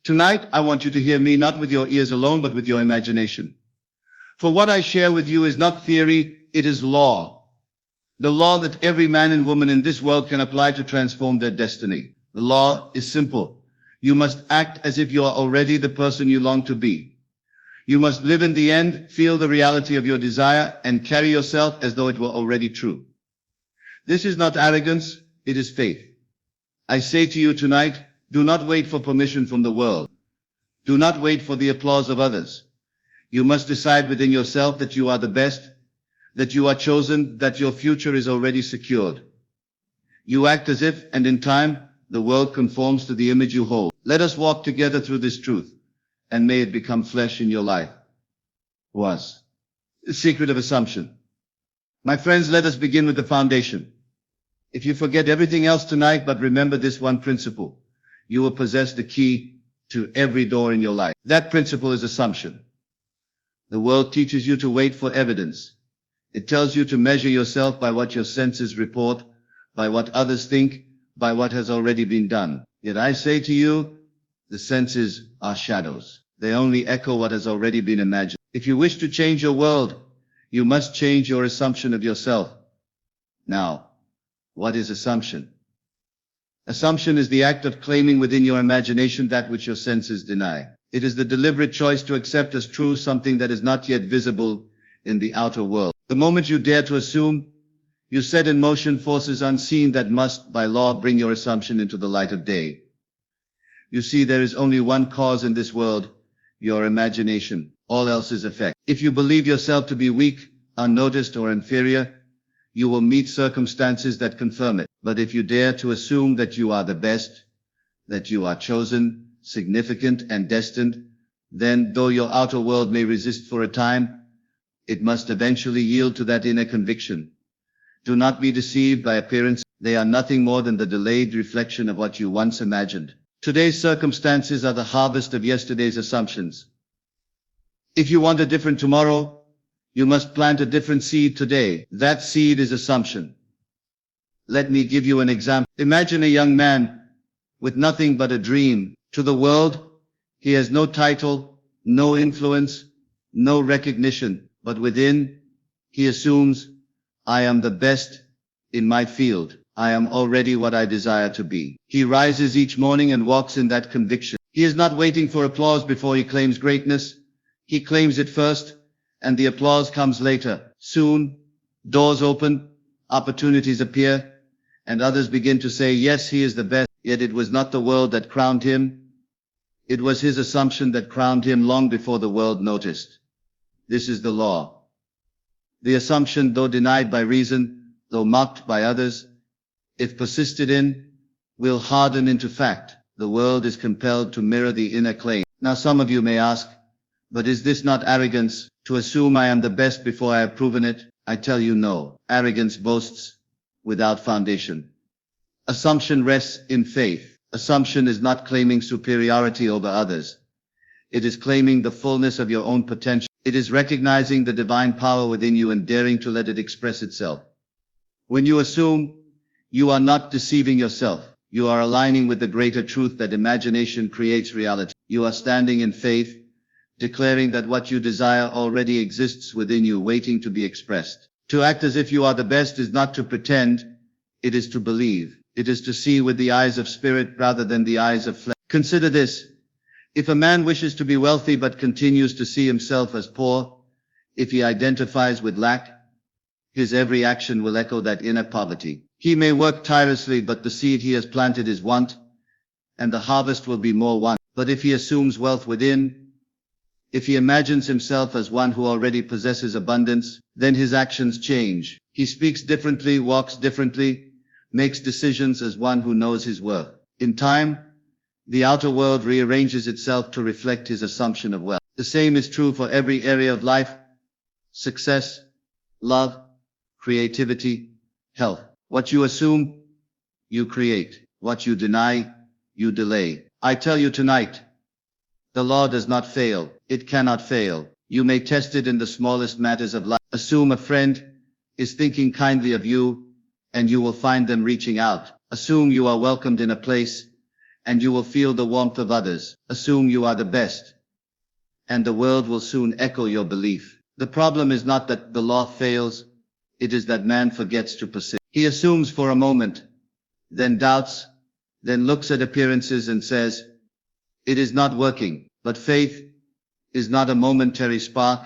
Tonight, I want you to hear me not with your ears alone, but with your imagination. For what I share with you is not theory, it is law. The law that every man and woman in this world can apply to transform their destiny. The law is simple. You must act as if you are already the person you long to be. You must live in the end, feel the reality of your desire, and carry yourself as though it were already true. This is not arrogance, it is faith. I say to you tonight, do not wait for permission from the world. Do not wait for the applause of others. You must decide within yourself that you are the best, that you are chosen, that your future is already secured. You act as if, and in time, the world conforms to the image you hold. Let us walk together through this truth, and may it become flesh in your life. Was. The secret of assumption. My friends, let us begin with the foundation. If you forget everything else tonight, but remember this one principle, you will possess the key to every door in your life. That principle is assumption. The world teaches you to wait for evidence. It tells you to measure yourself by what your senses report, by what others think, by what has already been done. Yet I say to you, the senses are shadows. They only echo what has already been imagined. If you wish to change your world, you must change your assumption of yourself. Now, what is assumption? Assumption is the act of claiming within your imagination that which your senses deny. It is the deliberate choice to accept as true something that is not yet visible in the outer world. The moment you dare to assume, you set in motion forces unseen that must, by law, bring your assumption into the light of day. You see, there is only one cause in this world, your imagination. All else is effect. If you believe yourself to be weak, unnoticed, or inferior, you will meet circumstances that confirm it. But if you dare to assume that you are the best, that you are chosen, significant, and destined, then, though your outer world may resist for a time, it must eventually yield to that inner conviction. Do not be deceived by appearance. They are nothing more than the delayed reflection of what you once imagined. Today's circumstances are the harvest of yesterday's assumptions. If you want a different tomorrow, you must plant a different seed today. That seed is assumption. Let me give you an example. Imagine a young man with nothing but a dream. To the world, he has no title, no influence, no recognition. But within, he assumes, I am the best in my field. I am already what I desire to be. He rises each morning and walks in that conviction. He is not waiting for applause before he claims greatness. He claims it first, and the applause comes later. Soon, doors open, opportunities appear, and others begin to say, yes, he is the best. Yet it was not the world that crowned him. It was his assumption that crowned him long before the world noticed. This is the law. The assumption, though denied by reason, though mocked by others, if persisted in, will harden into fact. The world is compelled to mirror the inner claim. Now some of you may ask, but is this not arrogance, to assume I am the best before I have proven it? I tell you no. Arrogance boasts without foundation. Assumption rests in faith. Assumption is not claiming superiority over others. It is claiming the fullness of your own potential. It is recognizing the divine power within you and daring to let it express itself. When you assume, you are not deceiving yourself. You are aligning with the greater truth that imagination creates reality. You are standing in faith, declaring that what you desire already exists within you, waiting to be expressed. To act as if you are the best is not to pretend, it is to believe. It is to see with the eyes of spirit rather than the eyes of flesh. Consider this. If a man wishes to be wealthy but continues to see himself as poor, if he identifies with lack, his every action will echo that inner poverty. He may work tirelessly, but the seed he has planted is want, and the harvest will be more want. But if he assumes wealth within, if he imagines himself as one who already possesses abundance, then his actions change. He speaks differently, walks differently, makes decisions as one who knows his worth. In time, the outer world rearranges itself to reflect his assumption of wealth. The same is true for every area of life: success, love, creativity, health. What you assume, you create. What you deny, you delay. I tell you tonight, the law does not fail. It cannot fail. You may test it in the smallest matters of life. Assume a friend is thinking kindly of you, and you will find them reaching out. Assume you are welcomed in a place, and you will feel the warmth of others. Assume you are the best, and the world will soon echo your belief. The problem is not that the law fails, it is that man forgets to persist. He assumes for a moment, then doubts, then looks at appearances and says, it is not working. But faith is not a momentary spark,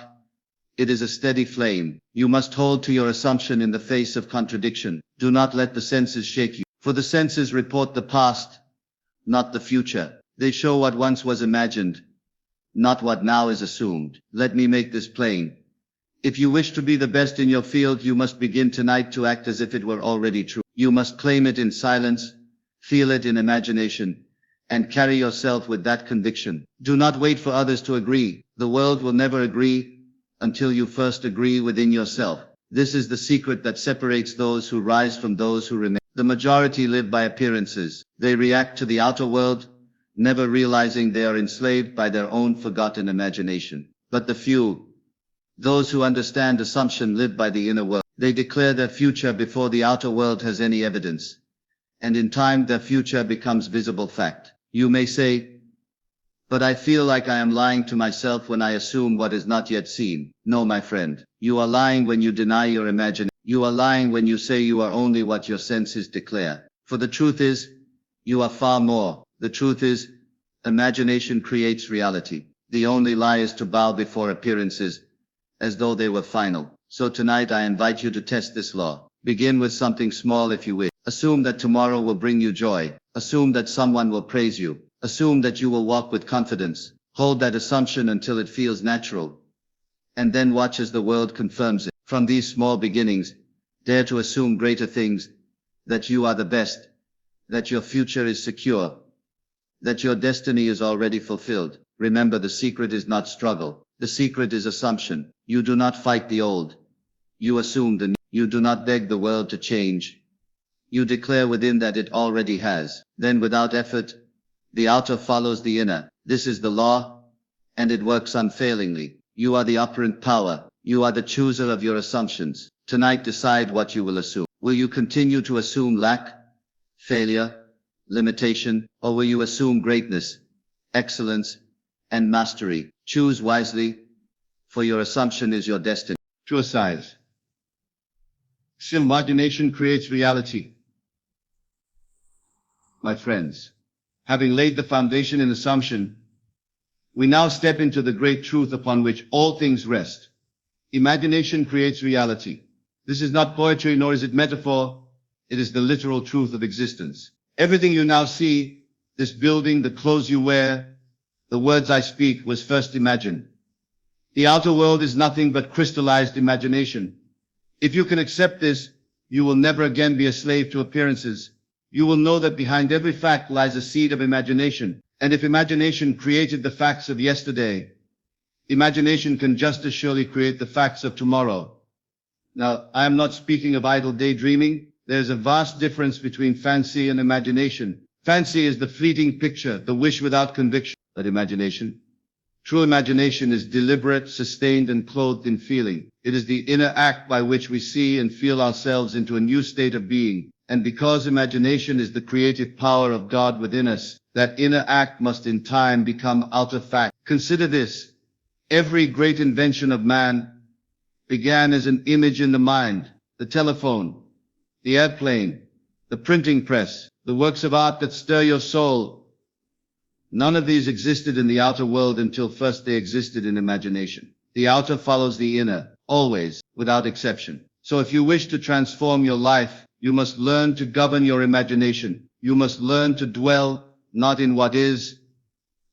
it is a steady flame. You must hold to your assumption in the face of contradiction. Do not let the senses shake you, for the senses report the past, not the future. They show what once was imagined, not what now is assumed. Let me make this plain. If you wish to be the best in your field, you must begin tonight to act as if it were already true. You must claim it in silence, feel it in imagination, and carry yourself with that conviction. Do not wait for others to agree. The world will never agree until you first agree within yourself. This is the secret that separates those who rise from those who remain. The majority live by appearances. They react to the outer world, never realizing they are enslaved by their own forgotten imagination. But the few, those who understand assumption, live by the inner world. They declare their future before the outer world has any evidence, and in time their future becomes visible fact. You may say, but I feel like I am lying to myself when I assume what is not yet seen. No, my friend, you are lying when you deny your imagination. You are lying when you say you are only what your senses declare. For the truth is, you are far more. The truth is, imagination creates reality. The only lie is to bow before appearances, as though they were final. So tonight I invite you to test this law. Begin with something small if you wish. Assume that tomorrow will bring you joy. Assume that someone will praise you. Assume that you will walk with confidence. Hold that assumption until it feels natural, and then watch as the world confirms it. From these small beginnings, dare to assume greater things, that you are the best, that your future is secure, that your destiny is already fulfilled. Remember, the secret is not struggle. The secret is assumption. You do not fight the old. You assume the new. You do not beg the world to change. You declare within that it already has. Then without effort, the outer follows the inner. This is the law, and it works unfailingly. You are the operant power. You are the chooser of your assumptions. Tonight decide what you will assume. Will you continue to assume lack, failure, limitation, or will you assume greatness, excellence, and mastery? Choose wisely, for your assumption is your destiny. True size. Imagination creates reality. My friends, having laid the foundation in assumption, we now step into the great truth upon which all things rest. Imagination creates reality. This is not poetry, nor is it metaphor. It is the literal truth of existence. Everything you now see, this building, the clothes you wear, the words I speak, was first imagined. The outer world is nothing but crystallized imagination. If you can accept this, you will never again be a slave to appearances. You will know that behind every fact lies a seed of imagination. And if imagination created the facts of yesterday, imagination can just as surely create the facts of tomorrow. Now, I am not speaking of idle daydreaming. There's a vast difference between fancy and imagination. Fancy is the fleeting picture, the wish without conviction. But imagination? True imagination is deliberate, sustained, and clothed in feeling. It is the inner act by which we see and feel ourselves into a new state of being. And because imagination is the creative power of God within us, that inner act must in time become outer fact. Consider this. Every great invention of man began as an image in the mind. The telephone, the airplane, the printing press, the works of art that stir your soul. None of these existed in the outer world until first they existed in imagination. The outer follows the inner, always, without exception. So if you wish to transform your life, you must learn to govern your imagination. You must learn to dwell not in what is,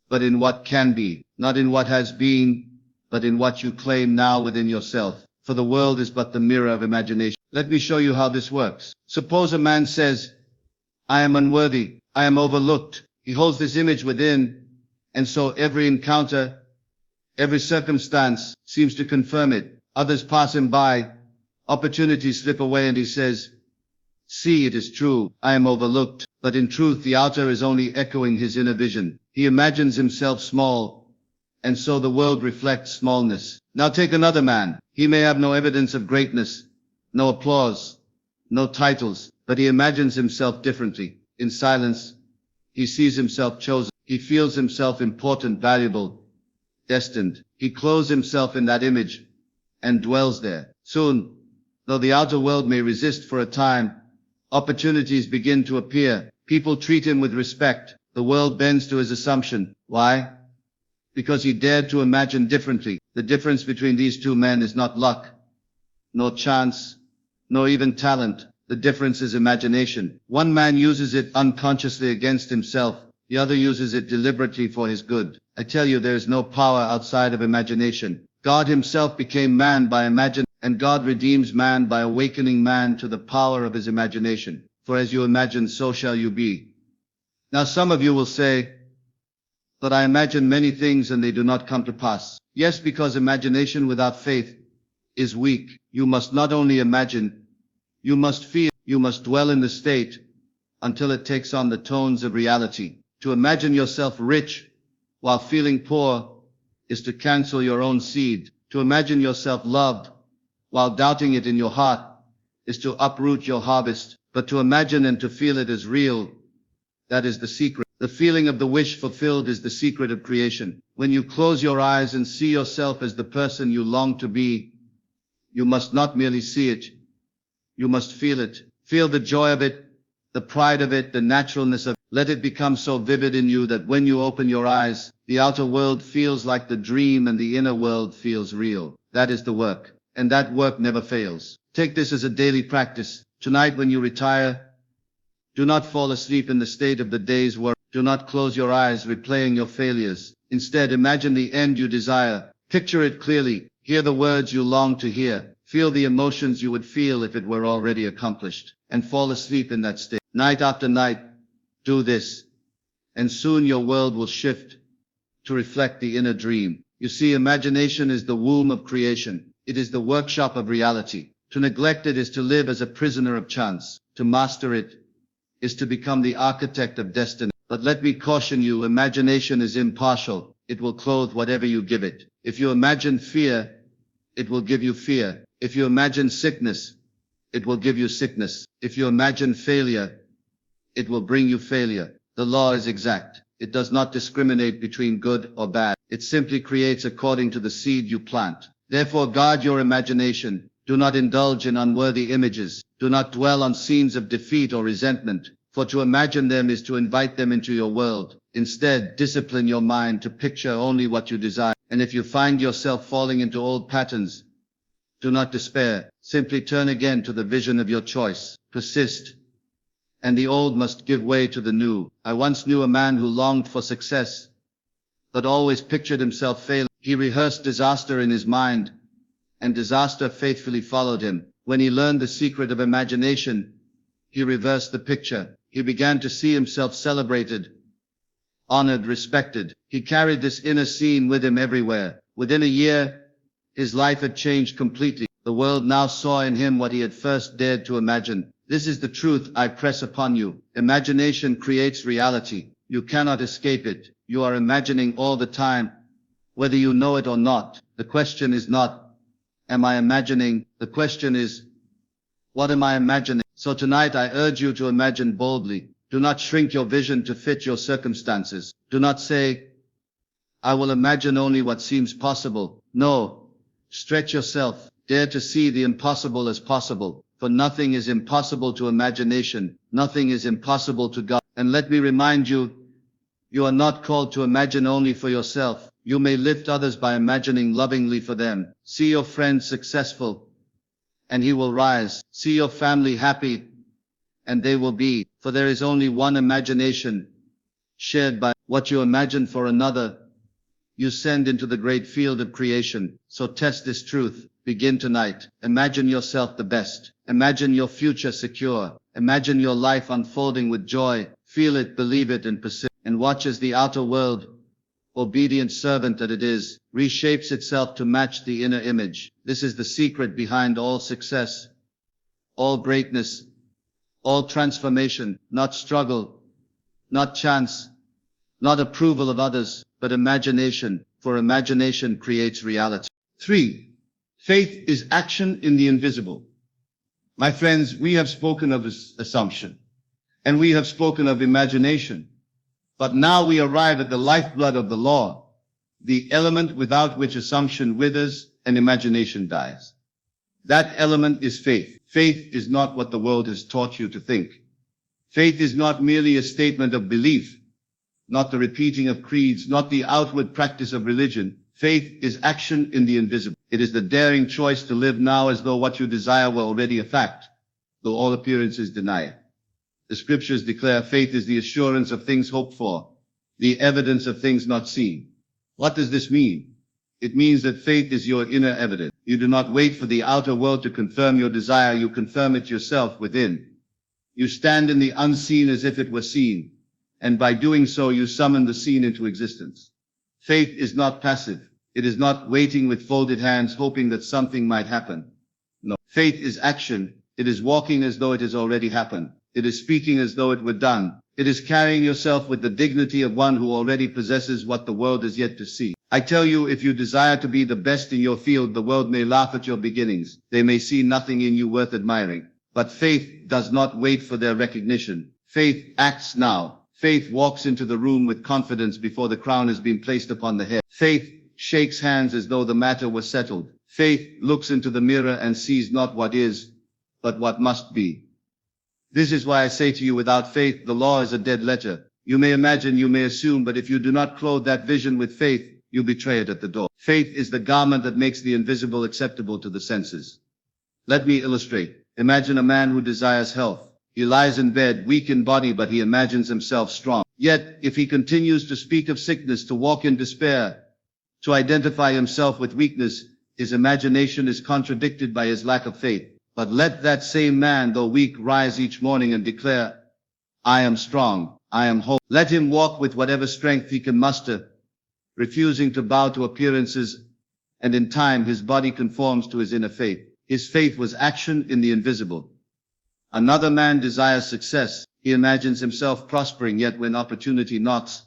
but in what can be. Not in what has been, but in what you claim now within yourself. For the world is but the mirror of imagination. Let me show you how this works. Suppose a man says, I am unworthy, I am overlooked. He holds this image within, and so every encounter, every circumstance seems to confirm it. Others pass him by, opportunities slip away, and he says, see, it is true, I am overlooked. But in truth, the outer is only echoing his inner vision. He imagines himself small, and so the world reflects smallness. Now take another man. He may have no evidence of greatness, no applause, no titles, but he imagines himself differently. In silence, He sees himself chosen. He feels himself important, valuable, destined. He clothes himself in that image and dwells there. Soon, though the outer world may resist for a time, opportunities begin to appear. People treat him with respect. The world bends to his assumption. Why? Because he dared to imagine differently. The difference between these two men is not luck, nor chance, nor even talent. The difference is imagination. One man uses it unconsciously against himself. The other uses it deliberately for his good. I tell you, there is no power outside of imagination. God himself became man by imagining, and God redeems man by awakening man to the power of his imagination. For as you imagine, so shall you be. Now some of you will say, but I imagine many things and they do not come to pass. Yes, because imagination without faith is weak. You must not only imagine, you must feel, you must dwell in the state until it takes on the tones of reality. To imagine yourself rich while feeling poor is to cancel your own seed. To imagine yourself loved while doubting it in your heart is to uproot your harvest. But to imagine and to feel it as real, that is the secret. The feeling of the wish fulfilled is the secret of creation. When you close your eyes and see yourself as the person you long to be, you must not merely see it, you must feel it. Feel the joy of it, the pride of it, the naturalness of it. Let it become so vivid in you that when you open your eyes, the outer world feels like the dream and the inner world feels real. That is the work, and that work never fails. Take this as a daily practice. Tonight when you retire, do not fall asleep in the state of the day's work. Do not close your eyes replaying your failures. Instead, imagine the end you desire. Picture it clearly. Hear the words you long to hear. Feel the emotions you would feel if it were already accomplished. And fall asleep in that state. Night after night, do this. And soon your world will shift to reflect the inner dream. You see, imagination is the womb of creation. It is the workshop of reality. To neglect it is to live as a prisoner of chance. To master it is to become the architect of destiny. But let me caution you, imagination is impartial. It will clothe whatever you give it. If you imagine fear, it will give you fear. If you imagine sickness, it will give you sickness. If you imagine failure, it will bring you failure. The law is exact. It does not discriminate between good or bad. It simply creates according to the seed you plant. Therefore, guard your imagination. Do not indulge in unworthy images. Do not dwell on scenes of defeat or resentment. For to imagine them is to invite them into your world. Instead, discipline your mind to picture only what you desire. And if you find yourself falling into old patterns, do not despair. Simply turn again to the vision of your choice. Persist. And the old must give way to the new. I once knew a man who longed for success, but always pictured himself failing. He rehearsed disaster in his mind, and disaster faithfully followed him. When he learned the secret of imagination, he reversed the picture. He began to see himself celebrated, honored, respected. He carried this inner scene with him everywhere. Within a year, his life had changed completely. The world now saw in him what he had first dared to imagine. This is the truth I press upon you. Imagination creates reality. You cannot escape it. You are imagining all the time, whether you know it or not. The question is not, am I imagining? The question is, what am I imagining? So tonight I urge you to imagine boldly. Do not shrink your vision to fit your circumstances. Do not say, I will imagine only what seems possible. No, stretch yourself. Dare to see the impossible as possible. For nothing is impossible to imagination. Nothing is impossible to God. And let me remind you, you are not called to imagine only for yourself. You may lift others by imagining lovingly for them. See your friend successful, and he will rise. See your family happy, and they will be. For there is only one imagination, shared by what you imagine for another, you send into the great field of creation. So test this truth. Begin tonight. Imagine yourself the best. Imagine your future secure. Imagine your life unfolding with joy. Feel it, believe it, and persist. And watch as the outer world, obedient servant that it is, reshapes itself to match the inner image. This is the secret behind all success, all greatness, all transformation. Not struggle, not chance, not approval of others, but imagination. For imagination creates reality. 3. Faith is action in the invisible. My friends, we have spoken of assumption, and we have spoken of imagination. But now we arrive at the lifeblood of the law, the element without which assumption withers and imagination dies. That element is faith. Faith is not what the world has taught you to think. Faith is not merely a statement of belief, not the repeating of creeds, not the outward practice of religion. Faith is action in the invisible. It is the daring choice to live now as though what you desire were already a fact, though all appearances deny it. The scriptures declare faith is the assurance of things hoped for, the evidence of things not seen. What does this mean? It means that faith is your inner evidence. You do not wait for the outer world to confirm your desire, you confirm it yourself within. You stand in the unseen as if it were seen, and by doing so you summon the seen into existence. Faith is not passive. It is not waiting with folded hands hoping that something might happen. No. Faith is action. It is walking as though it has already happened. It is speaking as though it were done. It is carrying yourself with the dignity of one who already possesses what the world has yet to see. I tell you, if you desire to be the best in your field, the world may laugh at your beginnings. They may see nothing in you worth admiring. But faith does not wait for their recognition. Faith acts now. Faith walks into the room with confidence before the crown has been placed upon the head. Faith shakes hands as though the matter was settled. Faith looks into the mirror and sees not what is, but what must be. This is why I say to you, without faith, the law is a dead letter. You may imagine, you may assume, but if you do not clothe that vision with faith, you betray it at the door. Faith is the garment that makes the invisible acceptable to the senses. Let me illustrate. Imagine a man who desires health. He lies in bed, weak in body, but he imagines himself strong. Yet, if he continues to speak of sickness, to walk in despair, to identify himself with weakness, his imagination is contradicted by his lack of faith. But let that same man, though weak, rise each morning and declare, I am strong, I am whole. Let him walk with whatever strength he can muster, refusing to bow to appearances, and in time his body conforms to his inner faith. His faith was action in the invisible. Another man desires success. He imagines himself prospering, yet when opportunity knocks,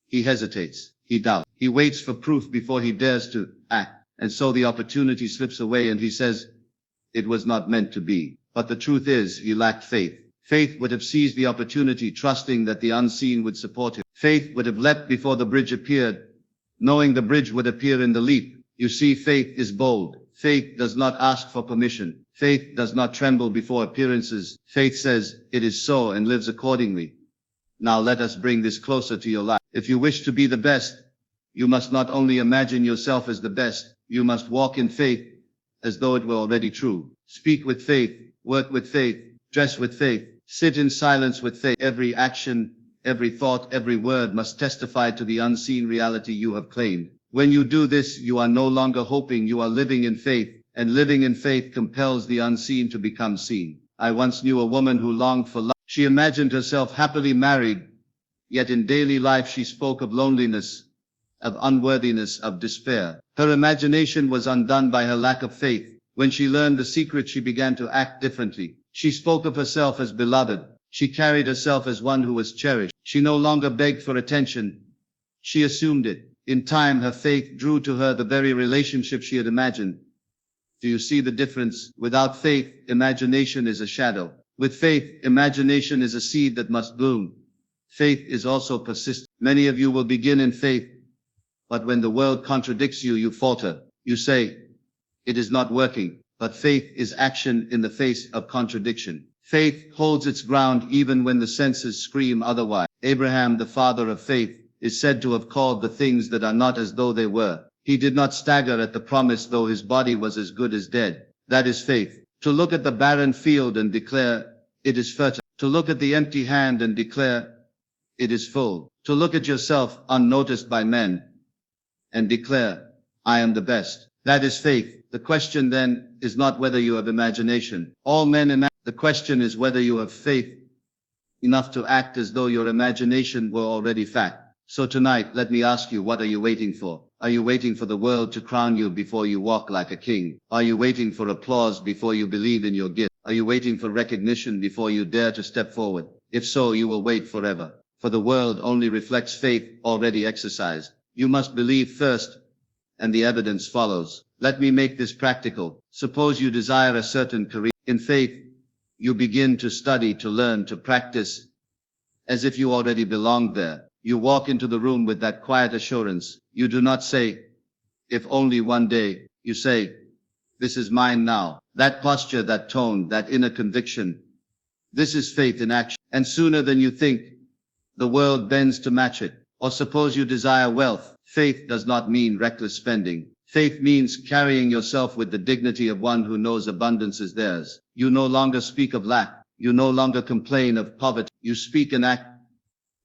he hesitates, he doubts. He waits for proof before he dares to act. And so the opportunity slips away and he says, it was not meant to be. But the truth is, he lacked faith. Faith would have seized the opportunity, trusting that the unseen would support him. Faith would have leapt before the bridge appeared, knowing the bridge would appear in the leap. You see, faith is bold. Faith does not ask for permission. Faith does not tremble before appearances. Faith says, it is so, and lives accordingly. Now let us bring this closer to your life. If you wish to be the best, you must not only imagine yourself as the best, you must walk in faith as though it were already true. Speak with faith, work with faith, dress with faith, sit in silence with faith. Every action, every thought, every word must testify to the unseen reality you have claimed. When you do this, you are no longer hoping, you are living in faith, and living in faith compels the unseen to become seen. I once knew a woman who longed for love. She imagined herself happily married, yet in daily life she spoke of loneliness, of unworthiness, of despair. Her imagination was undone by her lack of faith. When she learned the secret, she began to act differently. She spoke of herself as beloved. She carried herself as one who was cherished. She no longer begged for attention. She assumed it. In time, her faith drew to her the very relationship she had imagined. Do you see the difference? Without faith, imagination is a shadow. With faith, imagination is a seed that must bloom. Faith is also persistent. Many of you will begin in faith, but when the world contradicts you, you falter. You say, it is not working. But faith is action in the face of contradiction. Faith holds its ground even when the senses scream otherwise. Abraham, the father of faith, is said to have called the things that are not as though they were. He did not stagger at the promise, though his body was as good as dead. That is faith. To look at the barren field and declare, it is fertile. To look at the empty hand and declare, it is full. To look at yourself unnoticed by men and declare, I am the best. That is faith. The question then is not whether you have imagination. All men imagine. The question is whether you have faith enough to act as though your imagination were already fact. So tonight, let me ask you, what are you waiting for? Are you waiting for the world to crown you before you walk like a king? Are you waiting for applause before you believe in your gift? Are you waiting for recognition before you dare to step forward? If so, you will wait forever. For the world only reflects faith already exercised. You must believe first, and the evidence follows. Let me make this practical. Suppose you desire a certain career. In faith, you begin to study, to learn, to practice, as if you already belonged there. You walk into the room with that quiet assurance. You do not say, if only one day. You say, this is mine now. That posture, that tone, that inner conviction. This is faith in action. And sooner than you think, the world bends to match it. Or suppose you desire wealth. Faith does not mean reckless spending. Faith means carrying yourself with the dignity of one who knows abundance is theirs. You no longer speak of lack. You no longer complain of poverty. You speak and act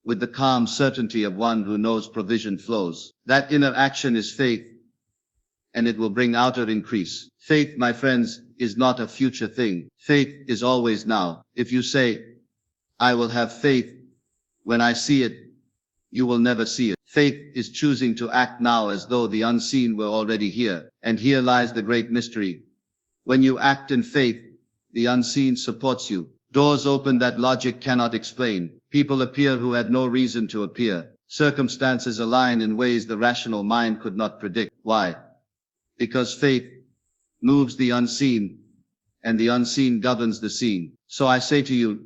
with the calm certainty of one who knows provision flows. That inner action is faith, and it will bring outer increase. Faith, my friends, is not a future thing. Faith is always now. If you say, I will have faith when I see it, you will never see it. Faith is choosing to act now as though the unseen were already here. And here lies the great mystery. When you act in faith, the unseen supports you. Doors open that logic cannot explain. People appear who had no reason to appear. Circumstances align in ways the rational mind could not predict. Why? Because faith moves the unseen, and the unseen governs the seen. So I say to you,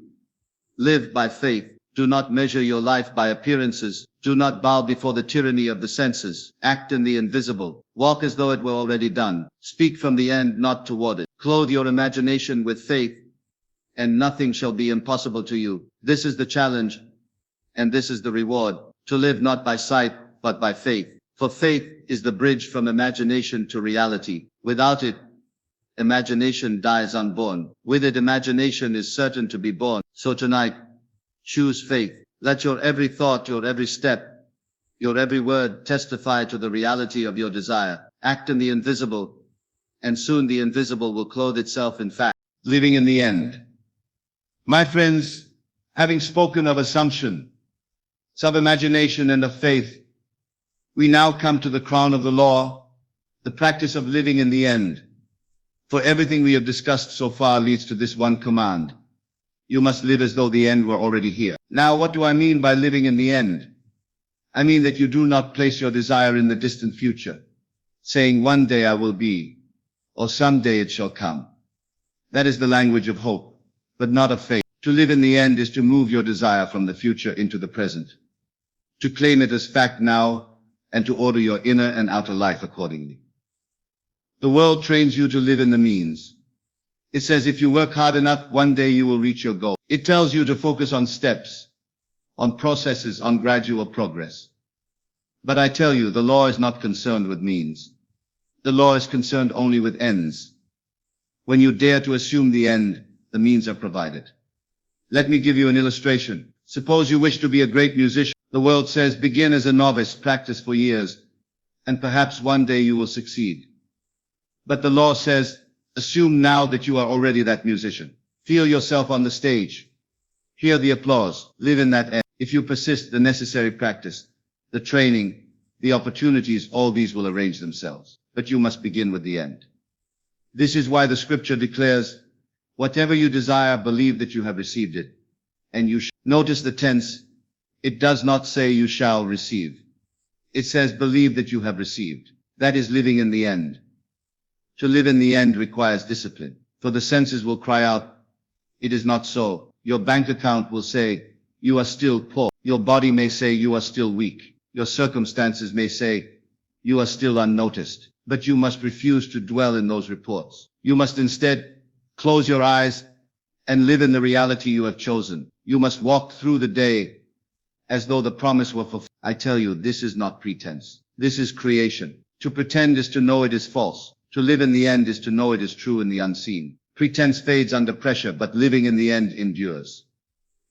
live by faith. Do not measure your life by appearances. Do not bow before the tyranny of the senses. Act in the invisible. Walk as though it were already done. Speak from the end, not toward it. Clothe your imagination with faith, and nothing shall be impossible to you. This is the challenge, and this is the reward. To live not by sight, but by faith. For faith is the bridge from imagination to reality. Without it, imagination dies unborn. With it, imagination is certain to be born. So tonight, choose faith. Let your every thought, your every step, your every word testify to the reality of your desire. Act in the invisible, and soon the invisible will clothe itself in fact. Living in the end. My friends, having spoken of assumption, of imagination and of faith, we now come to the crown of the law, the practice of living in the end. For everything we have discussed so far leads to this one command. You must live as though the end were already here. Now, what do I mean by living in the end? I mean that you do not place your desire in the distant future, saying one day I will be, or someday it shall come. That is the language of hope, but not of faith. To live in the end is to move your desire from the future into the present, to claim it as fact now, and to order your inner and outer life accordingly. The world trains you to live in the means. It says if you work hard enough, one day you will reach your goal. It tells you to focus on steps, on processes, on gradual progress. But I tell you, the law is not concerned with means. The law is concerned only with ends. When you dare to assume the end, the means are provided. Let me give you an illustration. Suppose you wish to be a great musician. The world says begin as a novice, practice for years, and perhaps one day you will succeed. But the law says, assume now that you are already that musician. Feel yourself on the stage. Hear the applause. Live in that end. If you persist, the necessary practice, the training, the opportunities, all these will arrange themselves. But you must begin with the end. This is why the scripture declares, whatever you desire, believe that you have received it, and you shall. Notice the tense. It does not say you shall receive. It says believe that you have received. That is living in the end. To live in the end requires discipline. For the senses will cry out, it is not so. Your bank account will say, you are still poor. Your body may say you are still weak. Your circumstances may say, you are still unnoticed. But you must refuse to dwell in those reports. You must instead close your eyes and live in the reality you have chosen. You must walk through the day as though the promise were fulfilled. I tell you, this is not pretense. This is creation. To pretend is to know it is false. To live in the end is to know it is true in the unseen. Pretense fades under pressure, but living in the end endures.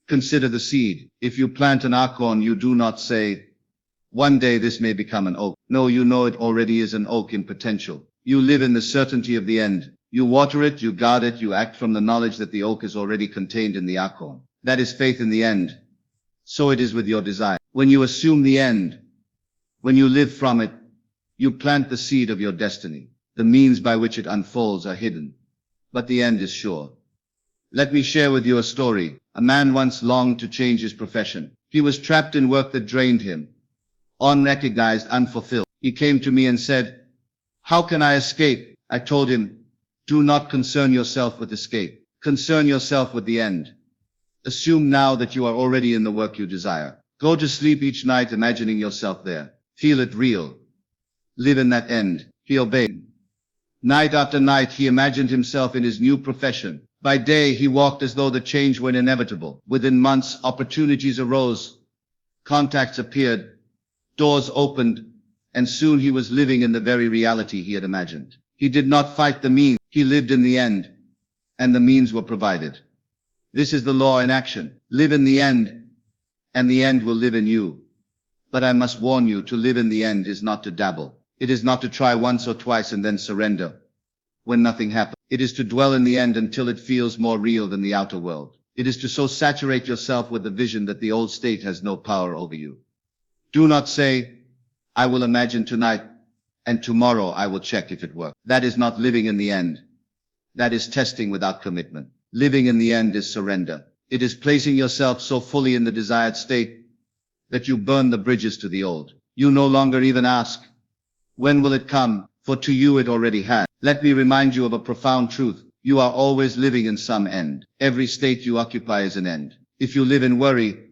Consider the seed. If you plant an acorn, you do not say, one day this may become an oak. No, you know it already is an oak in potential. You live in the certainty of the end. You water it, you guard it, you act from the knowledge that the oak is already contained in the acorn. That is faith in the end. So it is with your desire. When you assume the end, when you live from it, you plant the seed of your destiny. The means by which it unfolds are hidden, but the end is sure. Let me share with you a story. A man once longed to change his profession. He was trapped in work that drained him, unrecognized, unfulfilled. He came to me and said, how can I escape? I told him, do not concern yourself with escape. Concern yourself with the end. Assume now that you are already in the work you desire. Go to sleep each night imagining yourself there. Feel it real. Live in that end. He obeyed. Night after night he imagined himself in his new profession. By day he walked as though the change were inevitable. Within months opportunities arose. Contacts appeared. Doors opened. And soon he was living in the very reality he had imagined. He did not fight the means. He lived in the end. And the means were provided. This is the law in action. Live in the end. And the end will live in you. But I must warn you, to live in the end is not to dabble. It is not to try once or twice and then surrender when nothing happens. It is to dwell in the end until it feels more real than the outer world. It is to so saturate yourself with the vision that the old state has no power over you. Do not say, I will imagine tonight, and tomorrow I will check if it works. That is not living in the end. That is testing without commitment. Living in the end is surrender. It is placing yourself so fully in the desired state that you burn the bridges to the old. You no longer even ask, when will it come? For to you it already has. Let me remind you of a profound truth. You are always living in some end. Every state you occupy is an end. If you live in worry,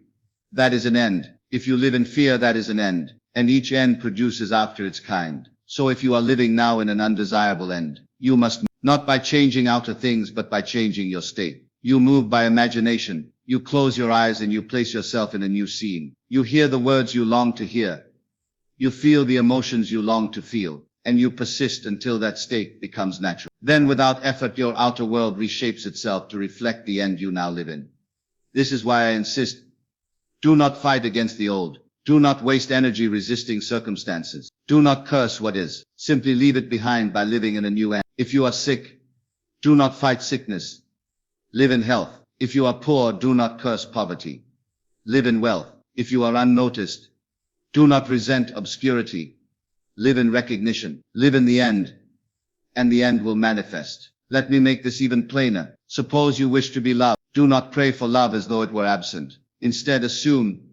that is an end. If you live in fear, that is an end. And each end produces after its kind. So if you are living now in an undesirable end, you must, not by changing outer things, but by changing your state. You move by imagination. You close your eyes and you place yourself in a new scene. You hear the words you long to hear. You feel the emotions you long to feel. And you persist until that state becomes natural. Then without effort your outer world reshapes itself to reflect the end you now live in. This is why I insist, do not fight against the old. Do not waste energy resisting circumstances. Do not curse what is. Simply leave it behind by living in a new end. If you are sick, do not fight sickness. Live in health. If you are poor, do not curse poverty. Live in wealth. If you are unnoticed, do not resent obscurity. Live in recognition. Live in the end. And the end will manifest. Let me make this even plainer. Suppose you wish to be loved. Do not pray for love as though it were absent. Instead, assume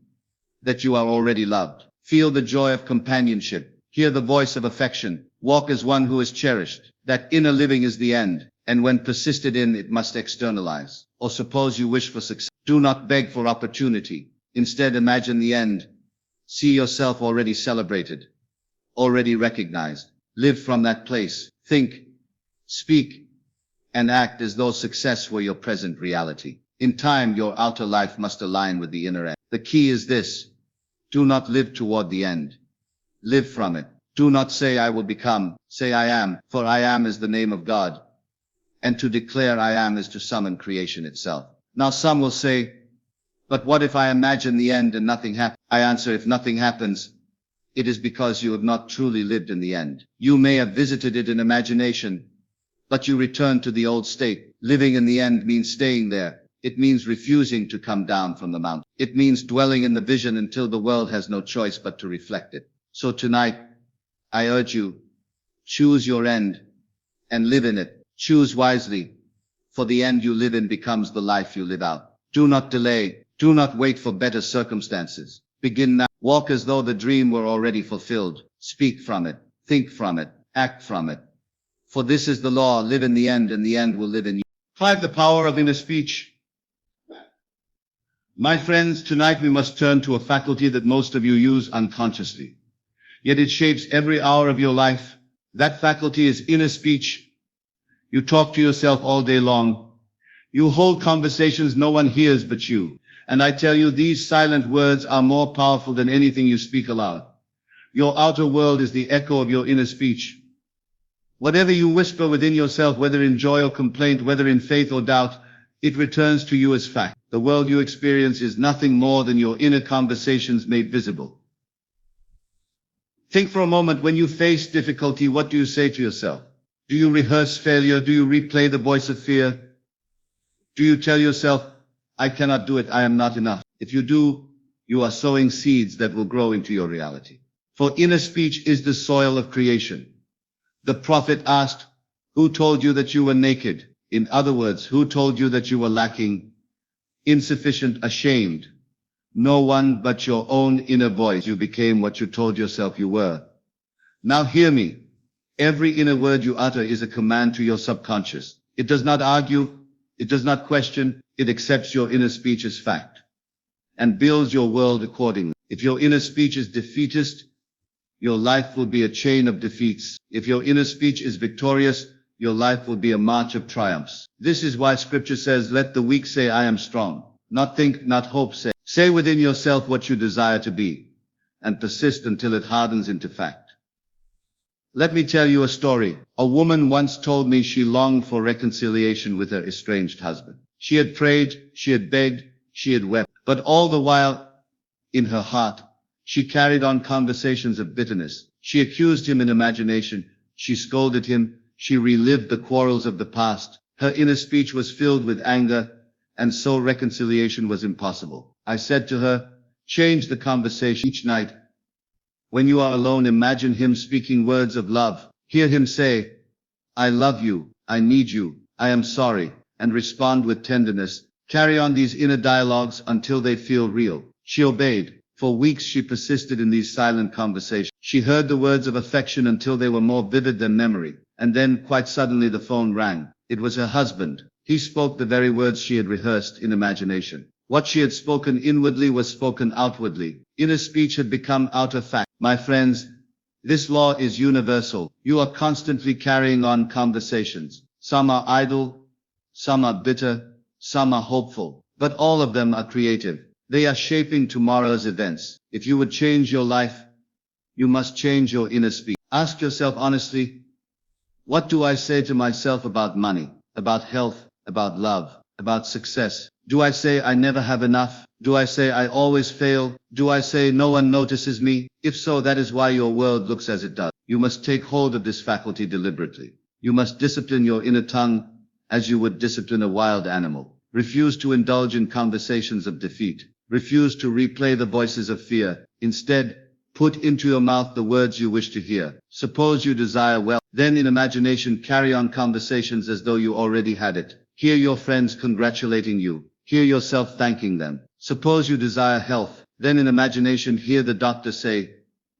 that you are already loved. Feel the joy of companionship. Hear the voice of affection. Walk as one who is cherished. That inner living is the end. And when persisted in, it must externalize. Or suppose you wish for success. Do not beg for opportunity. Instead, imagine the end. See yourself already celebrated. Already recognized. Live from that place. Think, speak, and act as though success were your present reality. In time, your outer life must align with the inner end. The key is this. Do not live toward the end. Live from it. Do not say I will become. Say I am, for I am is the name of God. And to declare I am is to summon creation itself. Now some will say, but what if I imagine the end and nothing happens? I answer, if nothing happens, it is because you have not truly lived in the end. You may have visited it in imagination, but you return to the old state. Living in the end means staying there. It means refusing to come down from the mountain. It means dwelling in the vision until the world has no choice but to reflect it. So tonight, I urge you, choose your end and live in it. Choose wisely, for the end you live in becomes the life you live out. Do not delay. Do not wait for better circumstances. Begin now. Walk as though the dream were already fulfilled. Speak from it. Think from it. Act from it. For this is the law. Live in the end, and the end will live in you. 5. The power of inner speech. My friends, tonight we must turn to a faculty that most of you use unconsciously. Yet it shapes every hour of your life. That faculty is inner speech. You talk to yourself all day long. You hold conversations no one hears but you. And I tell you, these silent words are more powerful than anything you speak aloud. Your outer world is the echo of your inner speech. Whatever you whisper within yourself, whether in joy or complaint, whether in faith or doubt, it returns to you as fact. The world you experience is nothing more than your inner conversations made visible. Think for a moment, when you face difficulty, what do you say to yourself? Do you rehearse failure? Do you replay the voice of fear? Do you tell yourself, I cannot do it, I am not enough? If you do, you are sowing seeds that will grow into your reality. For inner speech is the soil of creation. The prophet asked, who told you that you were naked? In other words, who told you that you were lacking, insufficient, ashamed? No one but your own inner voice. You became what you told yourself you were. Now hear me. Every inner word you utter is a command to your subconscious. It does not argue. It does not question. It accepts your inner speech as fact. and build your world accordingly. If your inner speech is defeatist, your life will be a chain of defeats. If your inner speech is victorious, your life will be a march of triumphs. This is why scripture says, let the weak say, I am strong. Not think, not hope, say. Say within yourself what you desire to be, and persist until it hardens into fact. Let me tell you a story. A woman once told me she longed for reconciliation with her estranged husband. She had prayed, she had begged, she had wept, but all the while, in her heart, she carried on conversations of bitterness. She accused him in imagination. She scolded him. She relived the quarrels of the past. Her inner speech was filled with anger, and so reconciliation was impossible. I said to her, change the conversation each night. When you are alone, imagine him speaking words of love. Hear him say, I love you, I need you, I am sorry, and respond with tenderness. Carry on these inner dialogues until they feel real. She obeyed. For weeks she persisted in these silent conversations. She heard the words of affection until they were more vivid than memory. And then, quite suddenly, the phone rang. It was her husband. He spoke the very words she had rehearsed in imagination. What she had spoken inwardly was spoken outwardly. Inner speech had become outer fact. My friends, this law is universal. You are constantly carrying on conversations. Some are idle, some are bitter, some are hopeful, but all of them are creative. They are shaping tomorrow's events. If you would change your life, you must change your inner speech. Ask yourself honestly, what do I say to myself about money, about health, about love, about success? Do I say I never have enough? Do I say I always fail? Do I say no one notices me? If so, that is why your world looks as it does. You must take hold of this faculty deliberately. You must discipline your inner tongue as you would discipline a wild animal. Refuse to indulge in conversations of defeat. Refuse to replay the voices of fear. Instead, put into your mouth the words you wish to hear. Suppose you desire wealth, then in imagination carry on conversations as though you already had it. Hear your friends congratulating you. Hear yourself thanking them. Suppose you desire health, then in imagination hear the doctor say,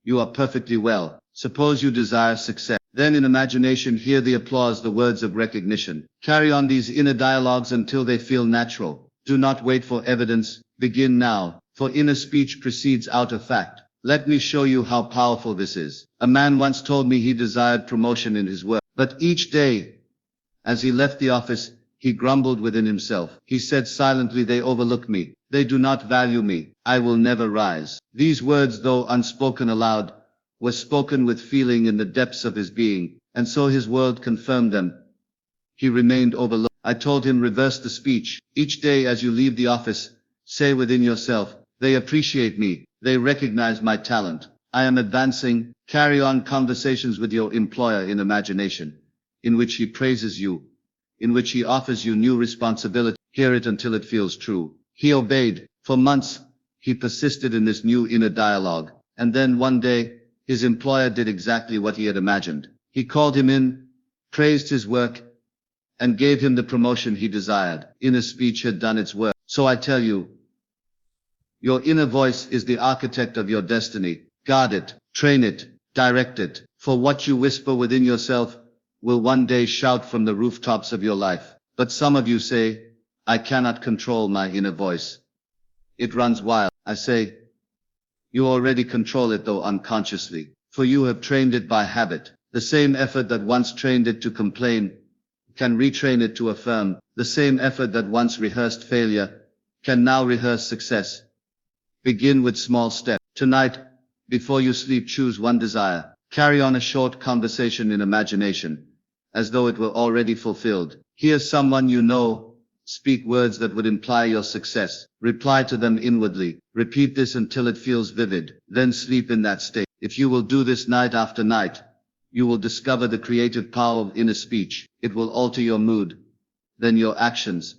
you are perfectly well. Suppose you desire success, then in imagination hear the applause, the words of recognition. Carry on these inner dialogues until they feel natural. Do not wait for evidence. Begin now, for inner speech precedes outer fact. Let me show you how powerful this is. A man once told me he desired promotion in his work, but each day, as he left the office, he grumbled within himself. He said silently, they overlook me. They do not value me. I will never rise. These words, though unspoken aloud, were spoken with feeling in the depths of his being, and so his world confirmed them. He remained overlooked. I told him, reverse the speech. Each day as you leave the office, say within yourself, they appreciate me. They recognize my talent. I am advancing. Carry on conversations with your employer in imagination, in which he praises you, in which he offers you new responsibility. Hear it until it feels true. He obeyed. For months, he persisted in this new inner dialogue. And then one day, his employer did exactly what he had imagined. He called him in, praised his work, and gave him the promotion he desired. Inner speech had done its work. So I tell you, your inner voice is the architect of your destiny. Guard it, train it, direct it. For what you whisper within yourself will one day shout from the rooftops of your life. But some of you say, I cannot control my inner voice. It runs wild. I say, you already control it, though unconsciously, for you have trained it by habit. The same effort that once trained it to complain can retrain it to affirm. The same effort that once rehearsed failure can now rehearse success. Begin with small steps. Tonight, before you sleep, choose one desire. Carry on a short conversation in imagination, as though it were already fulfilled. Hear someone you know. Speak words that would imply your success. Reply to them inwardly. Repeat this until it feels vivid. Then sleep in that state. If you will do this night after night, you will discover the creative power of inner speech. It will alter your mood, then your actions,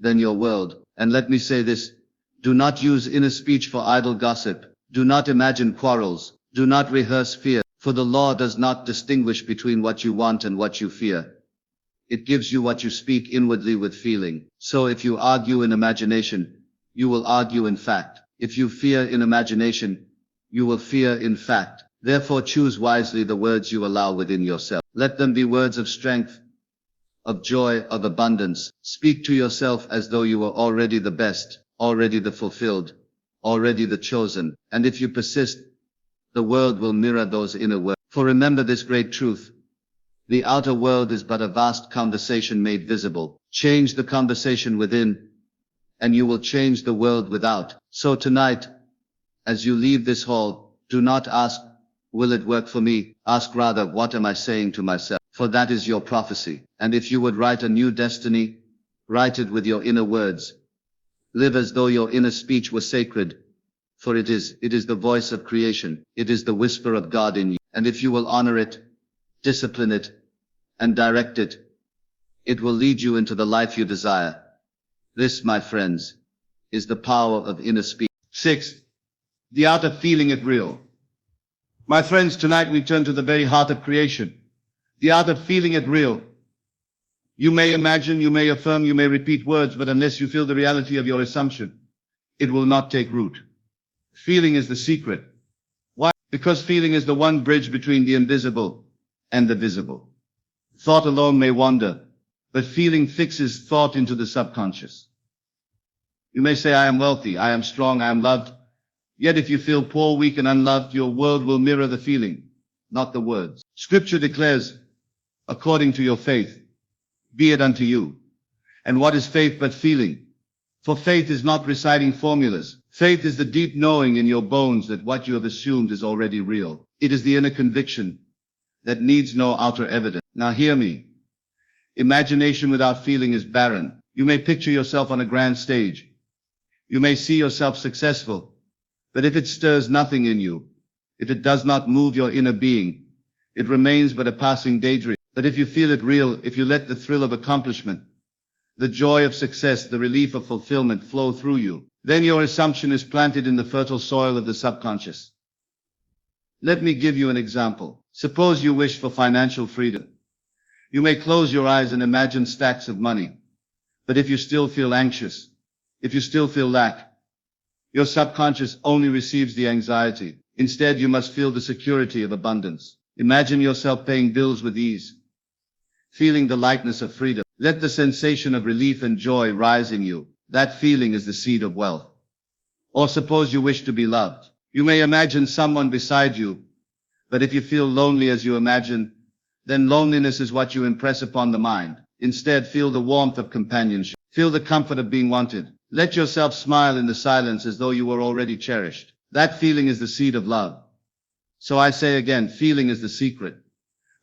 then your world. And let me say this, do not use inner speech for idle gossip. Do not imagine quarrels. Do not rehearse fear, for the law does not distinguish between what you want and what you fear. It gives you what you speak inwardly with feeling. So if you argue in imagination, you will argue in fact. If you fear in imagination, you will fear in fact. Therefore choose wisely the words you allow within yourself. Let them be words of strength, of joy, of abundance. Speak to yourself as though you were already the best, already the fulfilled, already the chosen. And if you persist, the world will mirror those inner words. For remember this great truth. The outer world is but a vast conversation made visible. Change the conversation within, and you will change the world without. So tonight, as you leave this hall, do not ask, will it work for me? Ask rather, what am I saying to myself? For that is your prophecy. And if you would write a new destiny, write it with your inner words. Live as though your inner speech were sacred. For it is the voice of creation. It is the whisper of God in you. And if you will honor it, discipline it, and direct it, it will lead you into the life you desire. This, my friends, is the power of inner speech. 6. The art of feeling it real. My friends, tonight we turn to the very heart of creation. The art of feeling it real. You may imagine, you may affirm, you may repeat words, but unless you feel the reality of your assumption, it will not take root. Feeling is the secret. Why? Because feeling is the one bridge between the invisible and the visible. Thought alone may wander, but feeling fixes thought into the subconscious. You may say, I am wealthy, I am strong, I am loved. Yet if you feel poor, weak, and unloved, your world will mirror the feeling, not the words. Scripture declares, according to your faith, be it unto you. And what is faith but feeling? For faith is not reciting formulas. Faith is the deep knowing in your bones that what you have assumed is already real. It is the inner conviction that needs no outer evidence. Now hear me. Imagination without feeling is barren. You may picture yourself on a grand stage. You may see yourself successful. But if it stirs nothing in you, if it does not move your inner being, it remains but a passing daydream. But if you feel it real, if you let the thrill of accomplishment, the joy of success, the relief of fulfillment flow through you, then your assumption is planted in the fertile soil of the subconscious. Let me give you an example. Suppose you wish for financial freedom. You may close your eyes and imagine stacks of money. But if you still feel anxious, if you still feel lack, your subconscious only receives the anxiety. Instead, you must feel the security of abundance. Imagine yourself paying bills with ease, feeling the lightness of freedom. Let the sensation of relief and joy rise in you. That feeling is the seed of wealth. Or suppose you wish to be loved. You may imagine someone beside you, but if you feel lonely as you imagine, then loneliness is what you impress upon the mind. Instead, feel the warmth of companionship. Feel the comfort of being wanted. Let yourself smile in the silence as though you were already cherished. That feeling is the seed of love. So I say again, feeling is the secret.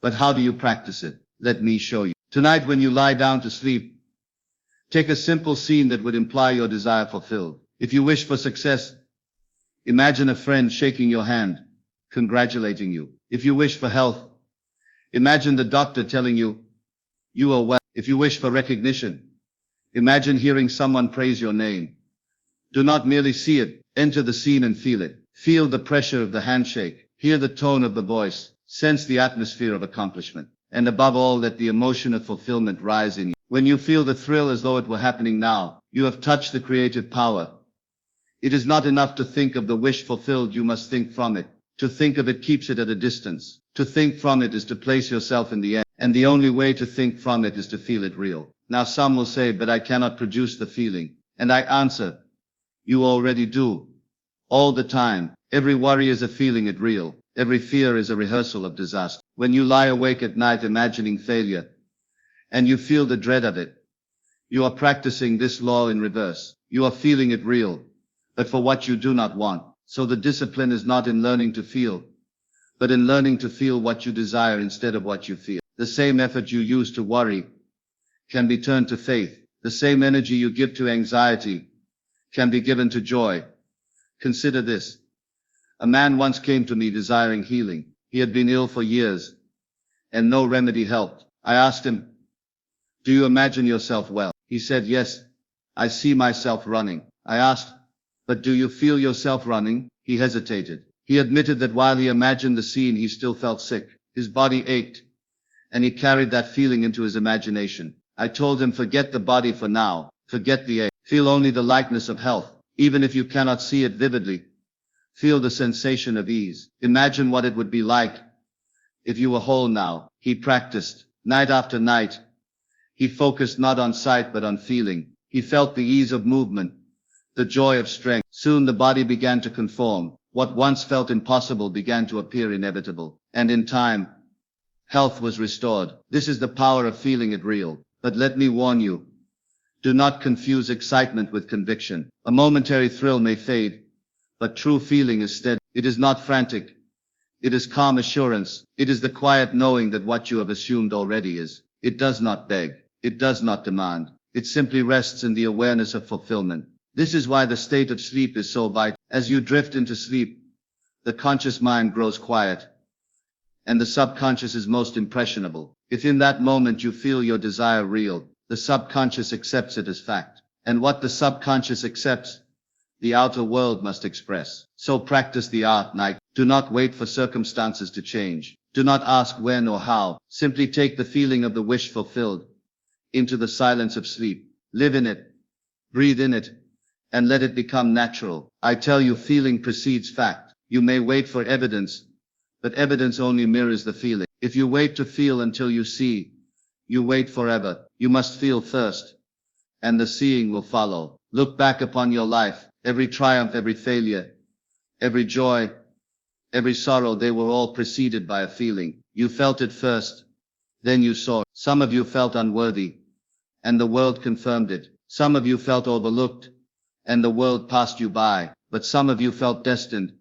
But how do you practice it? Let me show you. Tonight when you lie down to sleep, take a simple scene that would imply your desire fulfilled. If you wish for success, imagine a friend shaking your hand, congratulating you. If you wish for health, imagine the doctor telling you, you are well. If you wish for recognition, imagine hearing someone praise your name. Do not merely see it, enter the scene and feel it. Feel the pressure of the handshake, hear the tone of the voice, sense the atmosphere of accomplishment, and above all, let the emotion of fulfillment rise in you. When you feel the thrill as though it were happening now, you have touched the creative power. It is not enough to think of the wish fulfilled, you must think from it. To think of it keeps it at a distance. To think from it is to place yourself in the air, and the only way to think from it is to feel it real. Now some will say, but I cannot produce the feeling. And I answer, you already do. All the time. Every worry is a feeling it real. Every fear is a rehearsal of disaster. When you lie awake at night imagining failure, and you feel the dread of it, you are practicing this law in reverse. You are feeling it real, but for what you do not want. So the discipline is not in learning to feel, but in learning to feel what you desire instead of what you fear. The same effort you use to worry can be turned to faith. The same energy you give to anxiety can be given to joy. Consider this. A man once came to me desiring healing. He had been ill for years, and no remedy helped. I asked him, do you imagine yourself well? He said, yes, I see myself running. I asked, but do you feel yourself running? He hesitated. He admitted that while he imagined the scene, he still felt sick. His body ached, and he carried that feeling into his imagination. I told him, forget the body for now. Forget the ache. Feel only the likeness of health. Even if you cannot see it vividly, feel the sensation of ease. Imagine what it would be like if you were whole now. He practiced night after night. He focused not on sight but on feeling. He felt the ease of movement, the joy of strength. Soon the body began to conform. What once felt impossible began to appear inevitable. And in time, health was restored. This is the power of feeling it real. But let me warn you, do not confuse excitement with conviction. A momentary thrill may fade, but true feeling is steady. It is not frantic. It is calm assurance. It is the quiet knowing that what you have assumed already is. It does not beg. It does not demand. It simply rests in the awareness of fulfillment. This is why the state of sleep is so vital. As you drift into sleep, the conscious mind grows quiet, and the subconscious is most impressionable. If in that moment you feel your desire real, the subconscious accepts it as fact. And what the subconscious accepts, the outer world must express. So practice the art, Nike. Do not wait for circumstances to change. Do not ask when or how. Simply take the feeling of the wish fulfilled into the silence of sleep. Live in it, breathe in it, and let it become natural. I tell you, feeling precedes fact. You may wait for evidence, but evidence only mirrors the feeling. If you wait to feel until you see, you wait forever. You must feel first, and the seeing will follow. Look back upon your life, every triumph, every failure, every joy, every sorrow, they were all preceded by a feeling. You felt it first, then you saw it. Some of you felt unworthy, and the world confirmed it. Some of you felt overlooked, and the world passed you by. But some of you felt destined,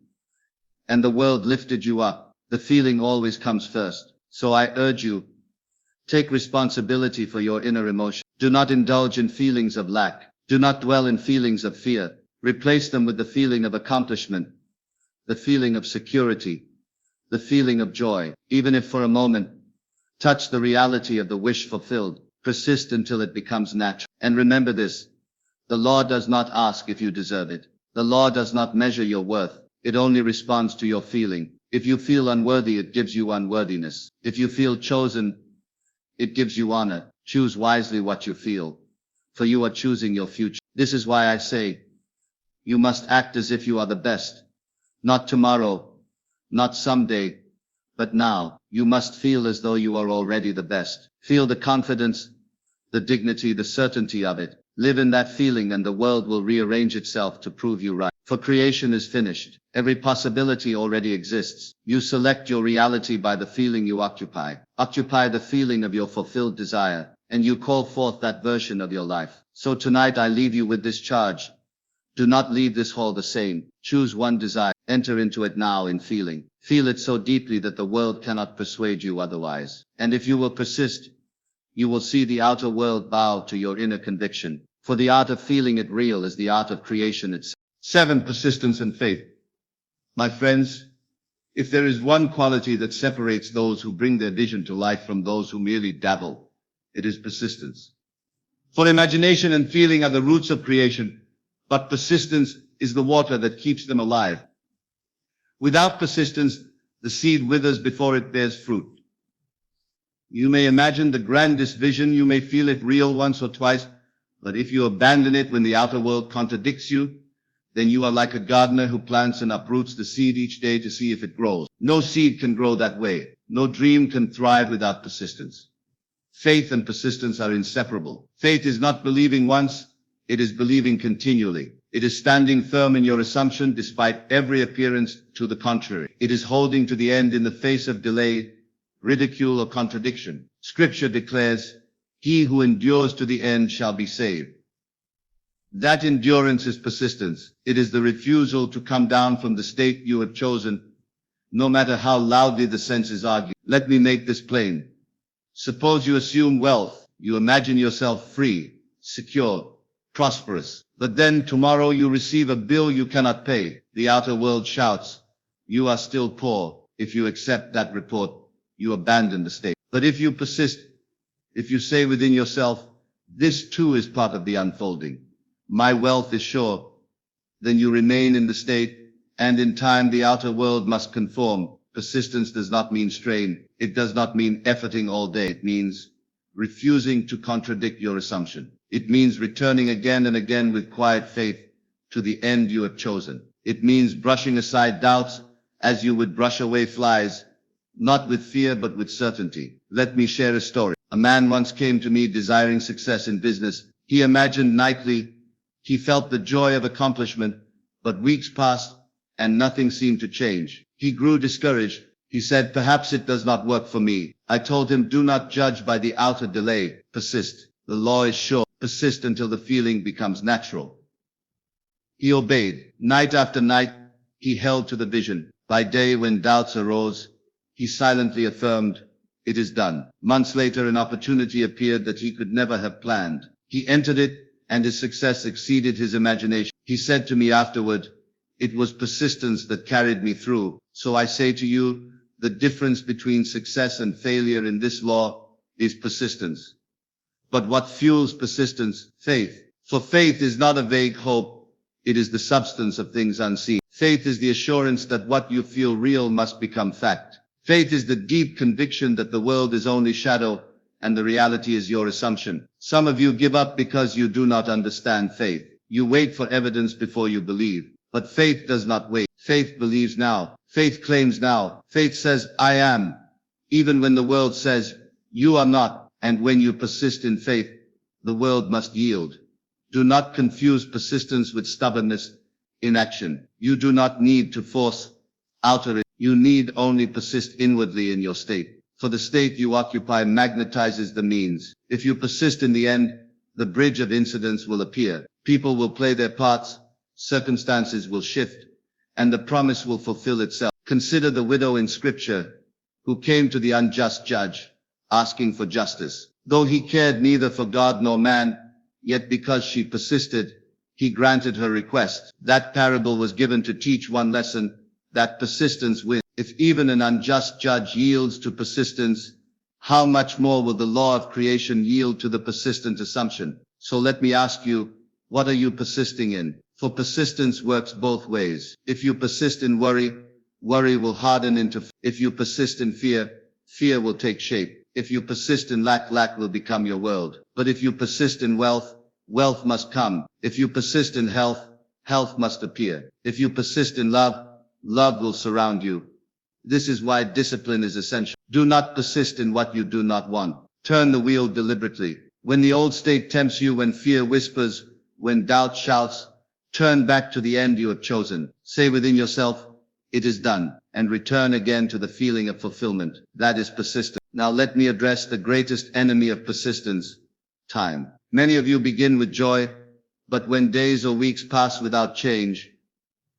and the world lifted you up. The feeling always comes first. So I urge you, take responsibility for your inner emotion. Do not indulge in feelings of lack. Do not dwell in feelings of fear. Replace them with the feeling of accomplishment, the feeling of security, the feeling of joy. Even if for a moment, touch the reality of the wish fulfilled. Persist until it becomes natural. And remember this, the law does not ask if you deserve it. The law does not measure your worth. It only responds to your feeling. If you feel unworthy, it gives you unworthiness. If you feel chosen, it gives you honor. Choose wisely what you feel, for you are choosing your future. This is why I say, you must act as if you are the best. Not tomorrow, not someday, but now. You must feel as though you are already the best. Feel the confidence, the dignity, the certainty of it. Live in that feeling and the world will rearrange itself to prove you right. For creation is finished. Every possibility already exists. You select your reality by the feeling you occupy. Occupy the feeling of your fulfilled desire, and you call forth that version of your life. So tonight I leave you with this charge. Do not leave this hall the same. Choose one desire. Enter into it now in feeling. Feel it so deeply that the world cannot persuade you otherwise. And if you will persist, you will see the outer world bow to your inner conviction. For the art of feeling it real is the art of creation itself. 7. Persistence and faith. My friends, if there is one quality that separates those who bring their vision to life from those who merely dabble, it is persistence. For imagination and feeling are the roots of creation, but persistence is the water that keeps them alive. Without persistence, the seed withers before it bears fruit. You may imagine the grandest vision, you may feel it real once or twice, but if you abandon it when the outer world contradicts you, then you are like a gardener who plants and uproots the seed each day to see if it grows. No seed can grow that way. No dream can thrive without persistence. Faith and persistence are inseparable. Faith is not believing once, it is believing continually. It is standing firm in your assumption despite every appearance to the contrary. It is holding to the end in the face of delay, ridicule, or contradiction. Scripture declares, "He who endures to the end shall be saved." That endurance is persistence. It is the refusal to come down from the state you have chosen, no matter how loudly the senses argue. Let me make this plain. Suppose you assume wealth. You imagine yourself free, secure, prosperous. But then tomorrow you receive a bill you cannot pay. The outer world shouts, "You are still poor." If you accept that report, you abandon the state. But if you persist, if you say within yourself, "This too is part of the unfolding. My wealth is sure," then you remain in the state, and in time the outer world must conform. Persistence does not mean strain. It does not mean efforting all day. It means refusing to contradict your assumption. It means returning again and again with quiet faith to the end you have chosen. It means brushing aside doubts as you would brush away flies, not with fear but with certainty. Let me share a story. A man once came to me desiring success in business. He imagined nightly He felt the joy of accomplishment, but weeks passed, and nothing seemed to change. He grew discouraged. He said, perhaps it does not work for me. I told him, do not judge by the outer delay. Persist. The law is sure. Persist until the feeling becomes natural. He obeyed. Night after night, he held to the vision. By day, when doubts arose, he silently affirmed, it is done. Months later, an opportunity appeared that he could never have planned. He entered it, and his success exceeded his imagination. He said to me afterward, it was persistence that carried me through. So I say to you, the difference between success and failure in this law is persistence. But what fuels persistence? Faith. For faith is not a vague hope. It is the substance of things unseen. Faith is the assurance that what you feel real must become fact. Faith is the deep conviction that the world is only shadow and the reality is your assumption. Some of you give up because you do not understand faith. You wait for evidence before you believe. But faith does not wait. Faith believes now. Faith claims now. Faith says, I am. Even when the world says, you are not. And when you persist in faith, the world must yield. Do not confuse persistence with stubbornness, inaction. You do not need to force outer. You need only persist inwardly in your state. For the state you occupy magnetizes the means. If you persist in the end, the bridge of incidents will appear. People will play their parts, circumstances will shift, and the promise will fulfill itself. Consider the widow in scripture, who came to the unjust judge, asking for justice. Though he cared neither for God nor man, yet because she persisted, he granted her request. That parable was given to teach one lesson, that persistence wins. If even an unjust judge yields to persistence, how much more will the law of creation yield to the persistent assumption? So let me ask you, what are you persisting in? For persistence works both ways. If you persist in worry, worry will harden into fear. If you persist in fear, fear will take shape. If you persist in lack, lack will become your world. But if you persist in wealth, wealth must come. If you persist in health, health must appear. If you persist in love, love will surround you. This is why discipline is essential. Do not persist in what you do not want. Turn the wheel deliberately. When the old state tempts you, when fear whispers, when doubt shouts, turn back to the end you have chosen. Say within yourself, it is done, and return again to the feeling of fulfillment. That is persistence. Now let me address the greatest enemy of persistence, time. Many of you begin with joy, but when days or weeks pass without change,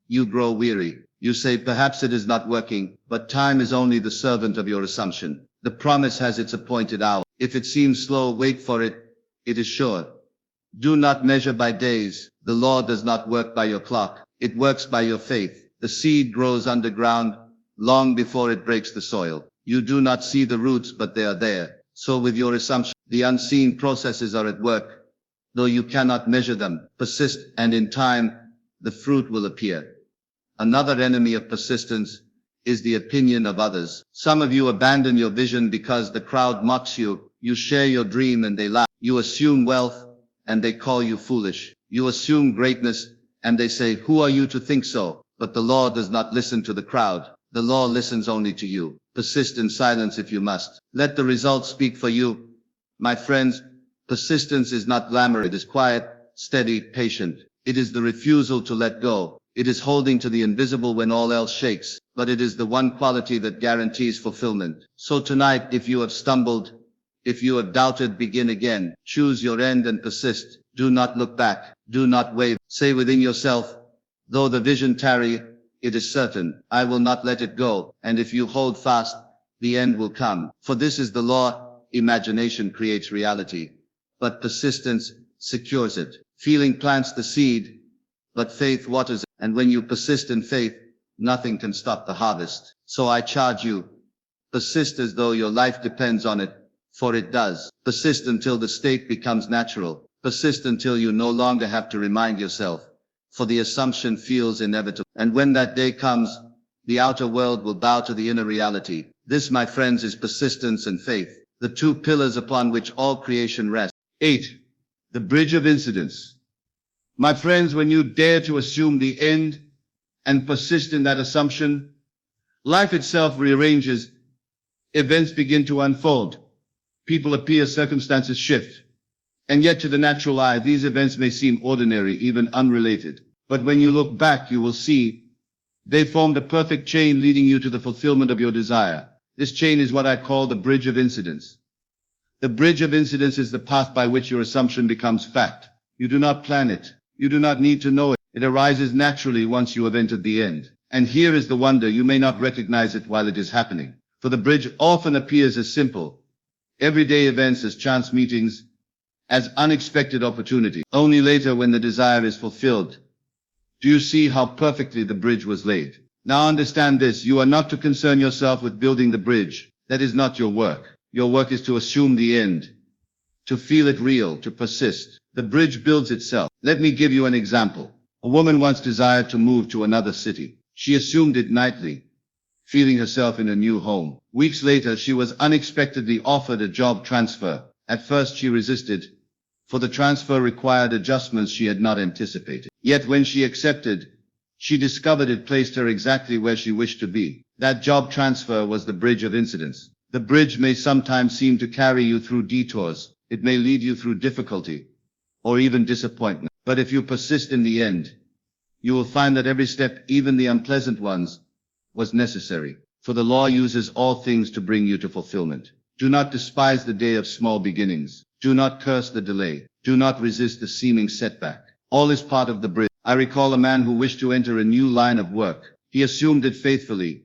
you grow weary. You say, perhaps it is not working, but time is only the servant of your assumption. The promise has its appointed hour. If it seems slow, wait for it. It is sure. Do not measure by days. The law does not work by your clock. It works by your faith. The seed grows underground long before it breaks the soil. You do not see the roots, but they are there. So with your assumption, the unseen processes are at work, though you cannot measure them. Persist, and in time, the fruit will appear. Another enemy of persistence is the opinion of others. Some of you abandon your vision because the crowd mocks you. You share your dream and they laugh. You assume wealth and they call you foolish. You assume greatness and they say, who are you to think so? But the law does not listen to the crowd. The law listens only to you. Persist in silence if you must. Let the results speak for you. My friends, persistence is not glamour. It is quiet, steady, patient. It is the refusal to let go. It is holding to the invisible when all else shakes, but it is the one quality that guarantees fulfillment. So tonight, if you have stumbled, if you have doubted, begin again. Choose your end and persist. Do not look back. Do not waver. Say within yourself, though the vision tarry, it is certain, I will not let it go. And if you hold fast, the end will come. For this is the law. Imagination creates reality, but persistence secures it. Feeling plants the seed, but faith waters it. And when you persist in faith, nothing can stop the harvest. So I charge you, persist as though your life depends on it, for it does. Persist until the state becomes natural. Persist until you no longer have to remind yourself, for the assumption feels inevitable. And when that day comes, the outer world will bow to the inner reality. This, my friends, is persistence and faith, the two pillars upon which all creation rests. 8. The bridge of incidents. My friends, when you dare to assume the end and persist in that assumption, life itself rearranges, events begin to unfold, people appear, circumstances shift, And yet to the natural eye, these events may seem ordinary, even unrelated. But when you look back, you will see they formed a perfect chain leading you to the fulfillment of your desire. This chain is what I call the bridge of incidents. The bridge of incidents is the path by which your assumption becomes fact. You do not plan it. You do not need to know it. It arises naturally once you have entered the end. And here is the wonder: you may not recognize it while it is happening. For the bridge often appears as simple, everyday events, as chance meetings, as unexpected opportunity. Only later, when the desire is fulfilled, do you see how perfectly the bridge was laid. Now understand this: you are not to concern yourself with building the bridge. That is not your work. Your work is to assume the end, to feel it real, to persist. The bridge builds itself. Let me give you an example. A woman once desired to move to another city. She assumed it nightly, feeling herself in a new home. Weeks later, she was unexpectedly offered a job transfer. At first she resisted, for the transfer required adjustments she had not anticipated. Yet when she accepted, she discovered it placed her exactly where she wished to be. That job transfer was the bridge of incidents. The bridge may sometimes seem to carry you through detours. It may lead you through difficulty, or even disappointment. But if you persist in the end, you will find that every step, even the unpleasant ones, was necessary. For the law uses all things to bring you to fulfillment. Do not despise the day of small beginnings. Do not curse the delay. Do not resist the seeming setback. All is part of the bridge. I recall a man who wished to enter a new line of work. He assumed it faithfully,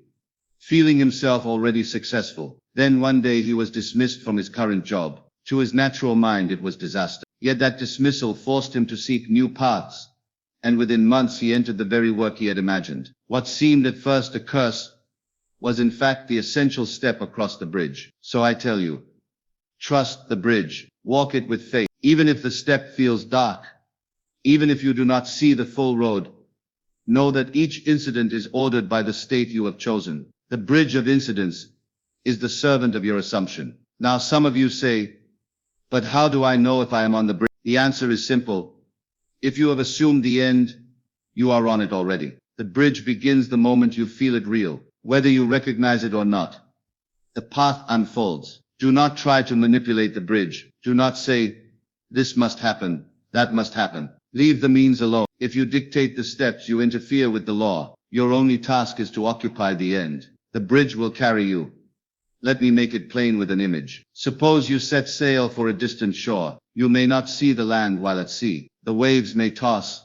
feeling himself already successful. Then one day he was dismissed from his current job. To his natural mind it was disaster. Yet that dismissal forced him to seek new paths, and within months he entered the very work he had imagined. What seemed at first a curse was in fact the essential step across the bridge. So I tell you, trust the bridge. Walk it with faith. Even if the step feels dark, even if you do not see the full road, know that each incident is ordered by the state you have chosen. The bridge of incidents is the servant of your assumption. Now some of you say, but how do I know if I am on the bridge? The answer is simple. If you have assumed the end, you are on it already. The bridge begins the moment you feel it real, whether you recognize it or not. The path unfolds. Do not try to manipulate the bridge. Do not say, this must happen, that must happen. Leave the means alone. If you dictate the steps, you interfere with the law. Your only task is to occupy the end. The bridge will carry you. Let me make it plain with an image. Suppose you set sail for a distant shore. You may not see the land while at sea. The waves may toss,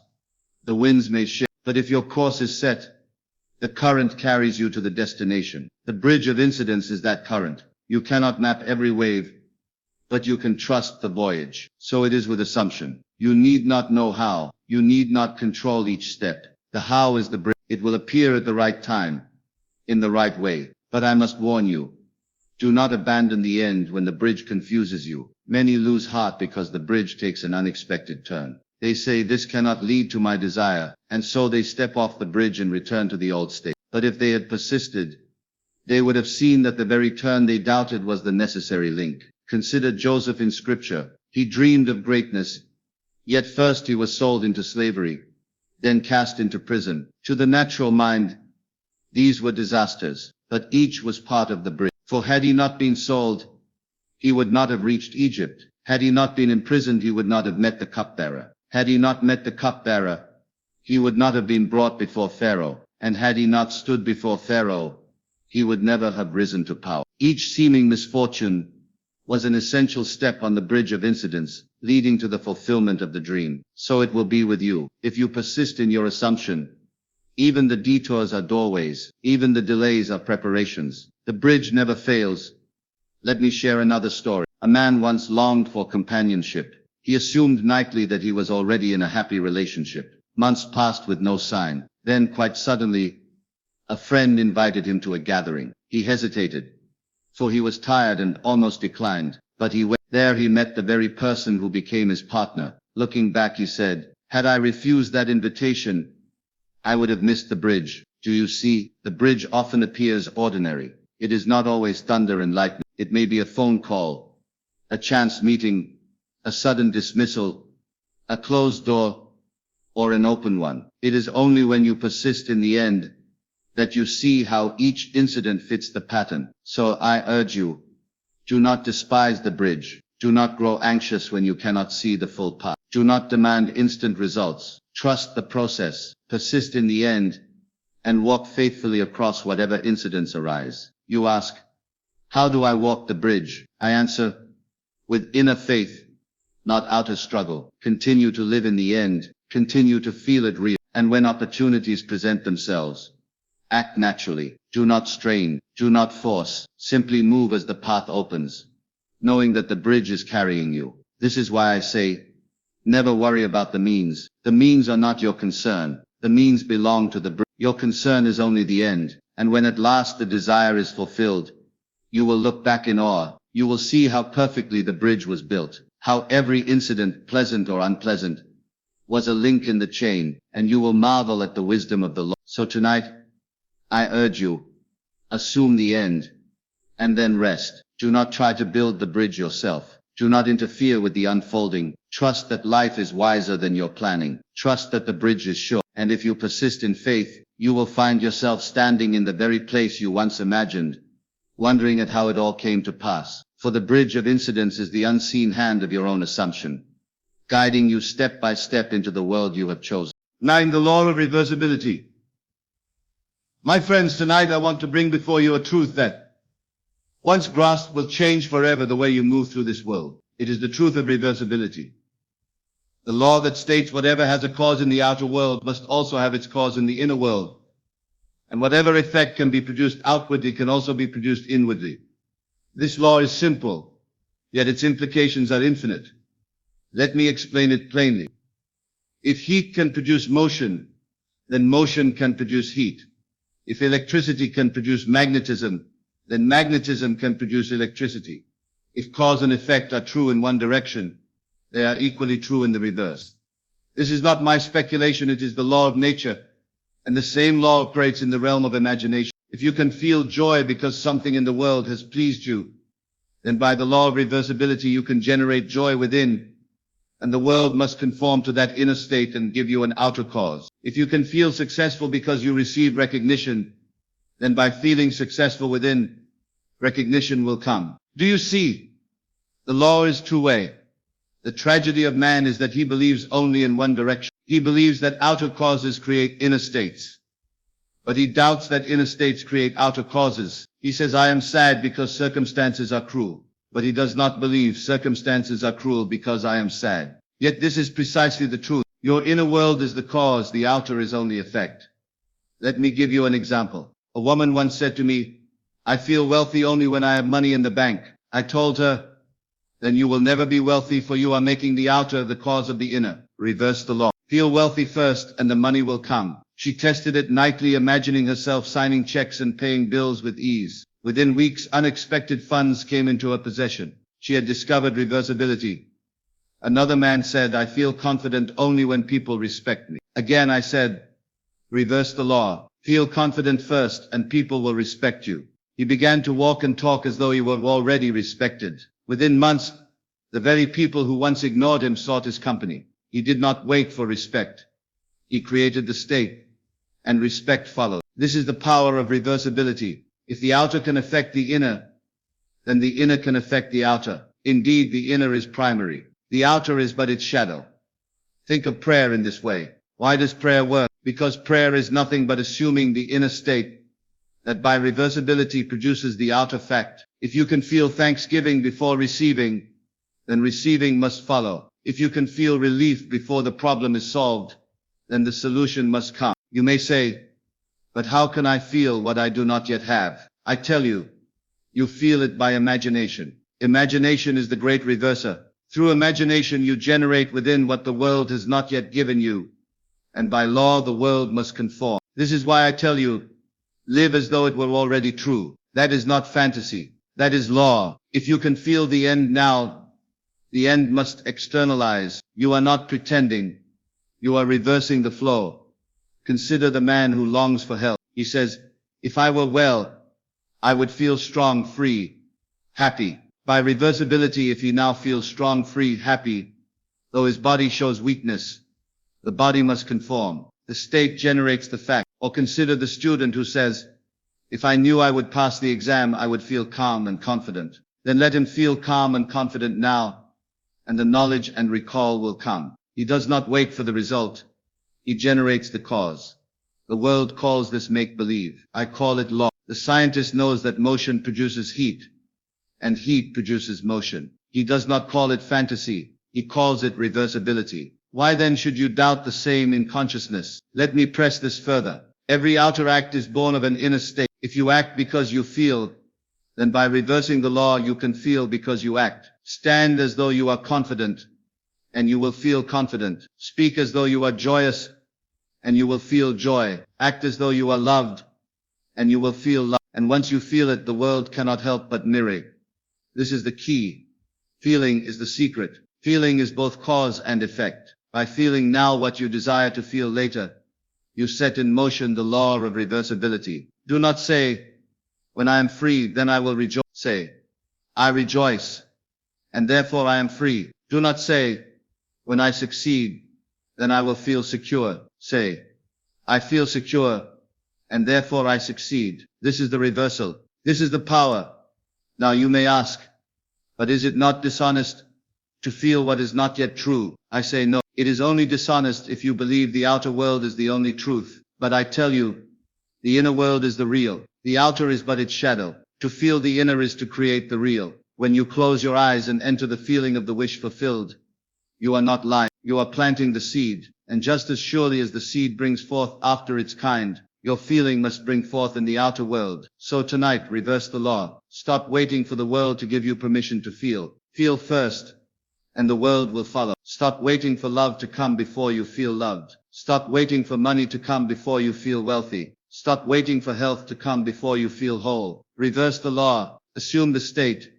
the winds may shift, but if your course is set, the current carries you to the destination. The bridge of incidents is that current. You cannot map every wave, but you can trust the voyage. So it is with assumption. You need not know how. You need not control each step. The how is the bridge. It will appear at the right time, in the right way. But I must warn you, do not abandon the end when the bridge confuses you. Many lose heart because the bridge takes an unexpected turn. They say, this cannot lead to my desire, and so they step off the bridge and return to the old state. But if they had persisted, they would have seen that the very turn they doubted was the necessary link. Consider Joseph in Scripture. He dreamed of greatness, yet first he was sold into slavery, then cast into prison. To the natural mind, these were disasters, but each was part of the bridge. For had he not been sold, he would not have reached Egypt. Had he not been imprisoned, he would not have met the cupbearer. Had he not met the cupbearer, he would not have been brought before Pharaoh. And had he not stood before Pharaoh, he would never have risen to power. Each seeming misfortune was an essential step on the bridge of incidents, leading to the fulfillment of the dream. So it will be with you. If you persist in your assumption, even the detours are doorways, even the delays are preparations. The bridge never fails. Let me share another story. A man once longed for companionship. He assumed nightly that he was already in a happy relationship. Months passed with no sign. Then, quite suddenly, a friend invited him to a gathering. He hesitated, for he was tired and almost declined. But he went. There he met the very person who became his partner. Looking back, he said, had I refused that invitation, I would have missed the bridge. Do you see? The bridge often appears ordinary. It is not always thunder and lightning. It may be a phone call, a chance meeting, a sudden dismissal, a closed door, or an open one. It is only when you persist in the end that you see how each incident fits the pattern. So I urge you, do not despise the bridge. Do not grow anxious when you cannot see the full path. Do not demand instant results. Trust the process, persist in the end, and walk faithfully across whatever incidents arise. You ask, how do I walk the bridge? I answer, with inner faith, not outer struggle. Continue to live in the end. Continue to feel it real. And when opportunities present themselves, act naturally. Do not strain. Do not force. Simply move as the path opens, knowing that the bridge is carrying you. This is why I say, never worry about the means. The means are not your concern. The means belong to the bridge. Your concern is only the end. And when at last the desire is fulfilled, you will look back in awe. You will see how perfectly the bridge was built, how every incident, pleasant or unpleasant, was a link in the chain, and you will marvel at the wisdom of the Lord. So tonight, I urge you, assume the end, and then rest. Do not try to build the bridge yourself. Do not interfere with the unfolding. Trust that life is wiser than your planning. Trust that the bridge is sure. And if you persist in faith, you will find yourself standing in the very place you once imagined, wondering at how it all came to pass. For the bridge of incidents is the unseen hand of your own assumption, guiding you step by step into the world you have chosen. 9. The law of reversibility. My friends, tonight I want to bring before you a truth that, once grasped, will change forever the way you move through this world. It is the truth of reversibility. The law that states whatever has a cause in the outer world must also have its cause in the inner world. And whatever effect can be produced outwardly can also be produced inwardly. This law is simple, yet its implications are infinite. Let me explain it plainly. If heat can produce motion, then motion can produce heat. If electricity can produce magnetism, then magnetism can produce electricity. If cause and effect are true in one direction, they are equally true in the reverse. This is not my speculation, it is the law of nature, and the same law operates in the realm of imagination. If you can feel joy because something in the world has pleased you, then by the law of reversibility you can generate joy within, and the world must conform to that inner state and give you an outer cause. If you can feel successful because you receive recognition, then by feeling successful within, recognition will come. Do you see? The law is two-way. The tragedy of man is that he believes only in one direction. He believes that outer causes create inner states. But he doubts that inner states create outer causes. He says, I am sad because circumstances are cruel. But he does not believe circumstances are cruel because I am sad. Yet this is precisely the truth. Your inner world is the cause, the outer is only effect. Let me give you an example. A woman once said to me, I feel wealthy only when I have money in the bank. I told her, then you will never be wealthy, for you are making the outer the cause of the inner. Reverse the law. Feel wealthy first and the money will come. She tested it nightly, imagining herself signing checks and paying bills with ease. Within weeks, unexpected funds came into her possession. She had discovered reversibility. Another man said, I feel confident only when people respect me. Again I said, reverse the law. Feel confident first and people will respect you. He began to walk and talk as though he were already respected. Within months, the very people who once ignored him sought his company. He did not wait for respect. He created the state, and respect followed. This is the power of reversibility. If the outer can affect the inner, then the inner can affect the outer. Indeed, the inner is primary. The outer is but its shadow. Think of prayer in this way. Why does prayer work? Because prayer is nothing but assuming the inner state that by reversibility produces the outer fact. If you can feel thanksgiving before receiving, then receiving must follow. If you can feel relief before the problem is solved, then the solution must come. You may say, but how can I feel what I do not yet have? I tell you, you feel it by imagination. Imagination is the great reverser. Through imagination you generate within what the world has not yet given you, and by law the world must conform. This is why I tell you, live as though it were already true. That is not fantasy. That is law. If you can feel the end now, the end must externalize. You are not pretending. You are reversing the flow. Consider the man who longs for help. He says, if I were well, I would feel strong, free, happy. By reversibility, if he now feels strong, free, happy, though his body shows weakness, the body must conform. The state generates the fact. Or consider the student who says, if I knew I would pass the exam, I would feel calm and confident. Then let him feel calm and confident now, and the knowledge and recall will come. He does not wait for the result. He generates the cause. The world calls this make-believe. I call it law. The scientist knows that motion produces heat, and heat produces motion. He does not call it fantasy. He calls it reversibility. Why then should you doubt the same in consciousness? Let me press this further. Every outer act is born of an inner state. If you act because you feel, then by reversing the law you can feel because you act. Stand as though you are confident, and you will feel confident. Speak as though you are joyous, and you will feel joy. Act as though you are loved, and you will feel love. And once you feel it, the world cannot help but mirror. This is the key. Feeling is the secret. Feeling is both cause and effect. By feeling now what you desire to feel later, you set in motion the law of reversibility. Do not say, when I am free, then I will rejoice. Say, I rejoice, and therefore I am free. Do not say, when I succeed, then I will feel secure. Say, I feel secure, and therefore I succeed. This is the reversal. This is the power. Now you may ask, but is it not dishonest to feel what is not yet true? I say no. It is only dishonest if you believe the outer world is the only truth. But I tell you, the inner world is the real. The outer is but its shadow. To feel the inner is to create the real. When you close your eyes and enter the feeling of the wish fulfilled, you are not lying. You are planting the seed. And just as surely as the seed brings forth after its kind, your feeling must bring forth in the outer world. So tonight, reverse the law. Stop waiting for the world to give you permission to feel. Feel first, and the world will follow. Stop waiting for love to come before you feel loved. Stop waiting for money to come before you feel wealthy. Stop waiting for health to come before you feel whole. Reverse the law, assume the state,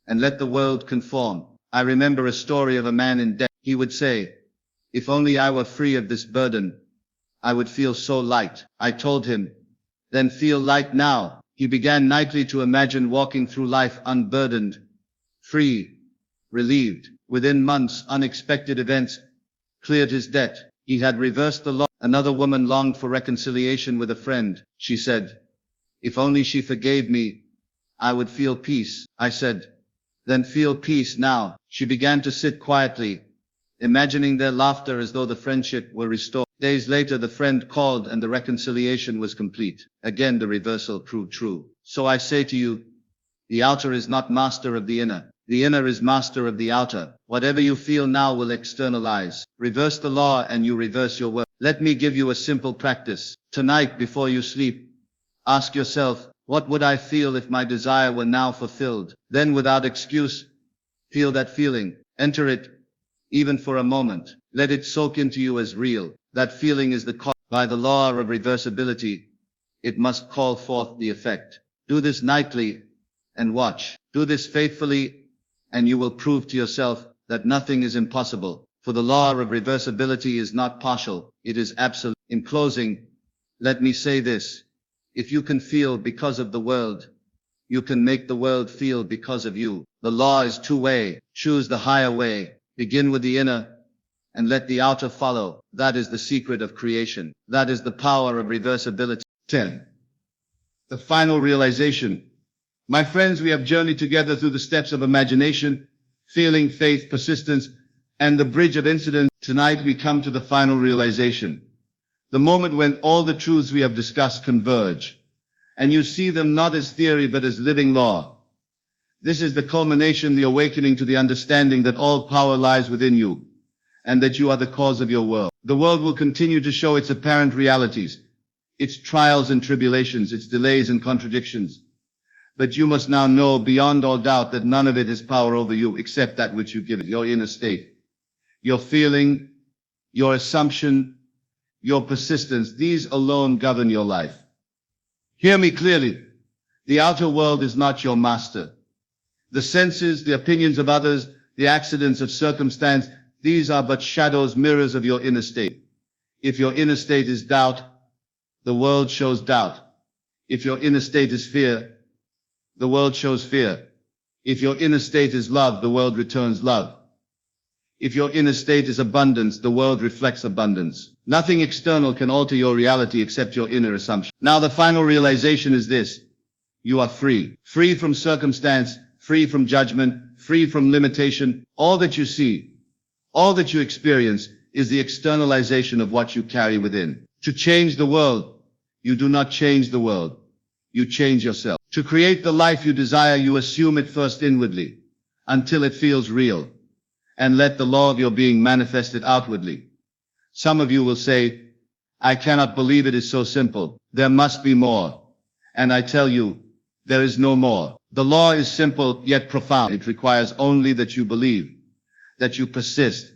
and let the world conform. I remember a story of a man in debt. He would say, if only I were free of this burden, I would feel so light. I told him, then feel light now. He began nightly to imagine walking through life unburdened, free, relieved. Within months, unexpected events cleared his debt. He had reversed the law. Another woman longed for reconciliation with a friend. She said, if only she forgave me, I would feel peace. I said, then feel peace now. She began to sit quietly, imagining their laughter as though the friendship were restored. Days later, the friend called and the reconciliation was complete. Again, the reversal proved true. So I say to you, the outer is not master of the inner. The inner is master of the outer. Whatever you feel now will externalize. Reverse the law and you reverse your world. Let me give you a simple practice. Tonight, before you sleep, ask yourself, what would I feel if my desire were now fulfilled? Then without excuse, feel that feeling. Enter it, even for a moment. Let it soak into you as real. That feeling is the cause. By the law of reversibility, it must call forth the effect. Do this nightly and watch. Do this faithfully, and you will prove to yourself that nothing is impossible. For the law of reversibility is not partial, it is absolute. In closing, let me say this. If you can feel because of the world, you can make the world feel because of you. The law is two-way. Choose the higher way. Begin with the inner, and let the outer follow. That is the secret of creation. That is the power of reversibility. 10. The final realization. My friends, we have journeyed together through the steps of imagination, feeling, faith, persistence, and the bridge of incident. Tonight we come to the final realization. The moment when all the truths we have discussed converge, and you see them not as theory but as living law. This is the culmination, the awakening to the understanding that all power lies within you, and that you are the cause of your world. The world will continue to show its apparent realities, its trials and tribulations, its delays and contradictions. But you must now know beyond all doubt that none of it has power over you except that which you give it, your inner state, your feeling, your assumption, your persistence. These alone govern your life. Hear me clearly. The outer world is not your master. The senses, the opinions of others, the accidents of circumstance, these are but shadows, mirrors of your inner state. If your inner state is doubt, the world shows doubt. If your inner state is fear, the world shows fear. If your inner state is love, the world returns love. If your inner state is abundance, the world reflects abundance. Nothing external can alter your reality except your inner assumption. Now the final realization is this. You are free. Free from circumstance, free from judgment, free from limitation. All that you see, all that you experience is the externalization of what you carry within. To change the world, you do not change the world. You change yourself. To create the life you desire, you assume it first inwardly, until it feels real, and let the law of your being manifest it outwardly. Some of you will say, I cannot believe it is so simple. There must be more. And I tell you, there is no more. The law is simple yet profound. It requires only that you believe, that you persist,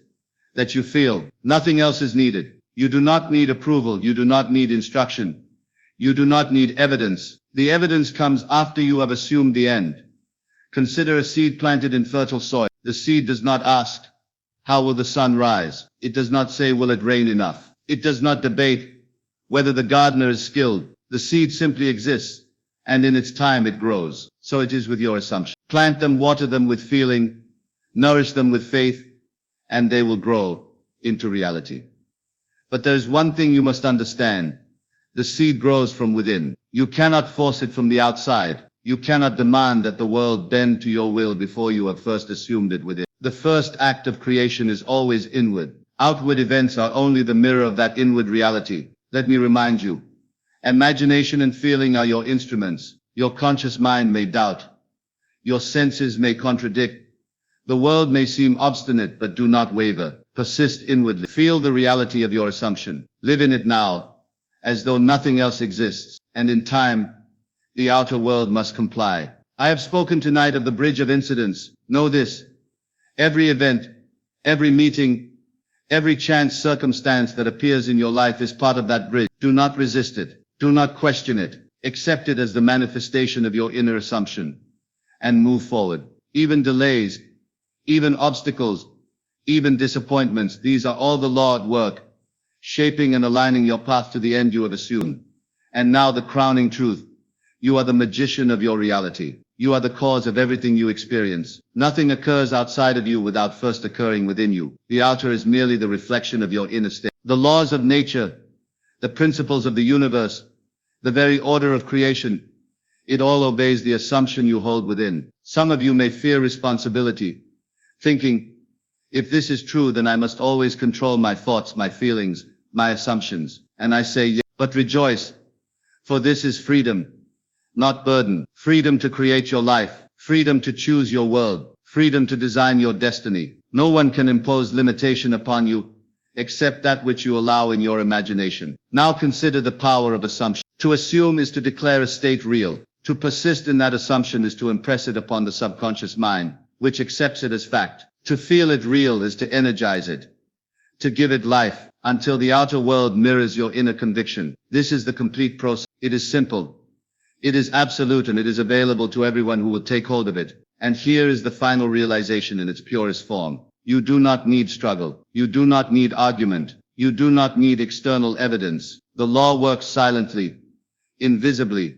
that you feel. Nothing else is needed. You do not need approval. You do not need instruction. You do not need evidence. The evidence comes after you have assumed the end. Consider a seed planted in fertile soil. The seed does not ask, how will the sun rise? It does not say, will it rain enough? It does not debate whether the gardener is skilled. The seed simply exists, and in its time it grows. So it is with your assumption. Plant them, water them with feeling, nourish them with faith, and they will grow into reality. But there is one thing you must understand. The seed grows from within. You cannot force it from the outside. You cannot demand that the world bend to your will before you have first assumed it within. The first act of creation is always inward. Outward events are only the mirror of that inward reality. Let me remind you, imagination and feeling are your instruments. Your conscious mind may doubt. Your senses may contradict. The world may seem obstinate, but do not waver. Persist inwardly. Feel the reality of your assumption. Live in it now, as though nothing else exists. And in time, the outer world must comply. I have spoken tonight of the bridge of incidents. Know this. Every event, every meeting, every chance circumstance that appears in your life is part of that bridge. Do not resist it. Do not question it. Accept it as the manifestation of your inner assumption, and move forward. Even delays, even obstacles, even disappointments, these are all the law at work, shaping and aligning your path to the end you have assumed. And now the crowning truth. You are the magician of your reality. You are the cause of everything you experience. Nothing occurs outside of you without first occurring within you. The outer is merely the reflection of your inner state. The laws of nature, the principles of the universe, the very order of creation, it all obeys the assumption you hold within. Some of you may fear responsibility, thinking, if this is true, then I must always control my thoughts, my feelings, my assumptions. And I say, yes, but rejoice, for this is freedom, not burden. Freedom to create your life, freedom to choose your world, freedom to design your destiny. No one can impose limitation upon you, except that which you allow in your imagination. Now consider the power of assumption. To assume is to declare a state real. To persist in that assumption is to impress it upon the subconscious mind, which accepts it as fact. To feel it real is to energize it, to give it life, until the outer world mirrors your inner conviction. This is the complete process. It is simple. It is absolute, and it is available to everyone who will take hold of it. And here is the final realization in its purest form. You do not need struggle. You do not need argument. You do not need external evidence. The law works silently, invisibly,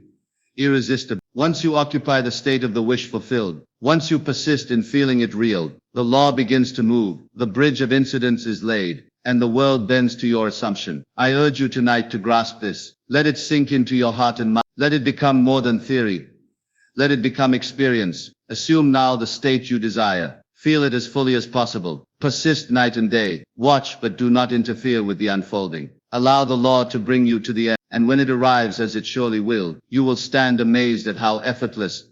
irresistibly. Once you occupy the state of the wish fulfilled, once you persist in feeling it real, the law begins to move. The bridge of incidents is laid, and the world bends to your assumption. I urge you tonight to grasp this. Let it sink into your heart and mind. Let it become more than theory. Let it become experience. Assume now the state you desire. Feel it as fully as possible. Persist night and day. Watch, but do not interfere with the unfolding. Allow the law to bring you to the end. And when it arrives, as it surely will, you will stand amazed at how effortless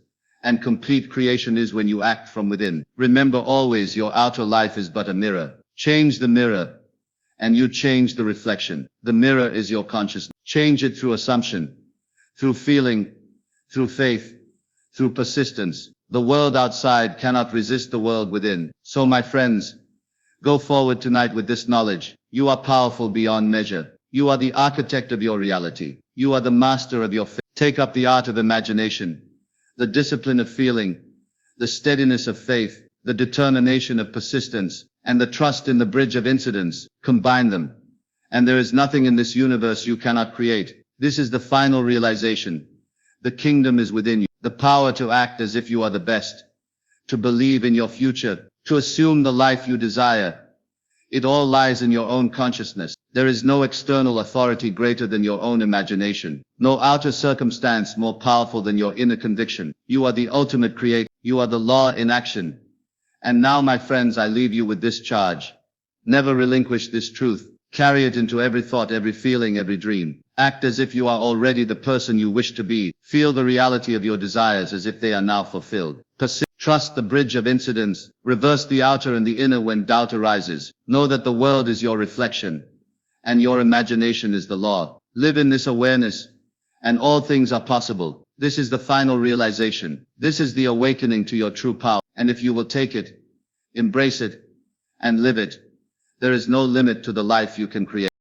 and complete creation is when you act from within. Remember always, your outer life is but a mirror. Change the mirror, and you change the reflection. The mirror is your consciousness. Change it through assumption, through feeling, through faith, through persistence. The world outside cannot resist the world within. So my friends, go forward tonight with this knowledge. You are powerful beyond measure. You are the architect of your reality. You are the master of your fate. Take up the art of imagination, the discipline of feeling, the steadiness of faith, the determination of persistence, and the trust in the bridge of incidents. Combine them, and there is nothing in this universe you cannot create. This is the final realization. The kingdom is within you. The power to act as if you are the best, to believe in your future, to assume the life you desire. It all lies in your own consciousness. There is no external authority greater than your own imagination. No outer circumstance more powerful than your inner conviction. You are the ultimate creator. You are the law in action. And now, my friends, I leave you with this charge. Never relinquish this truth. Carry it into every thought, every feeling, every dream. Act as if you are already the person you wish to be. Feel the reality of your desires as if they are now fulfilled. Persist. Trust the bridge of incidents. Reverse the outer and the inner when doubt arises. Know that the world is your reflection, and your imagination is the law. Live in this awareness, and all things are possible. This is the final realization. This is the awakening to your true power. And if you will take it, embrace it, and live it, there is no limit to the life you can create.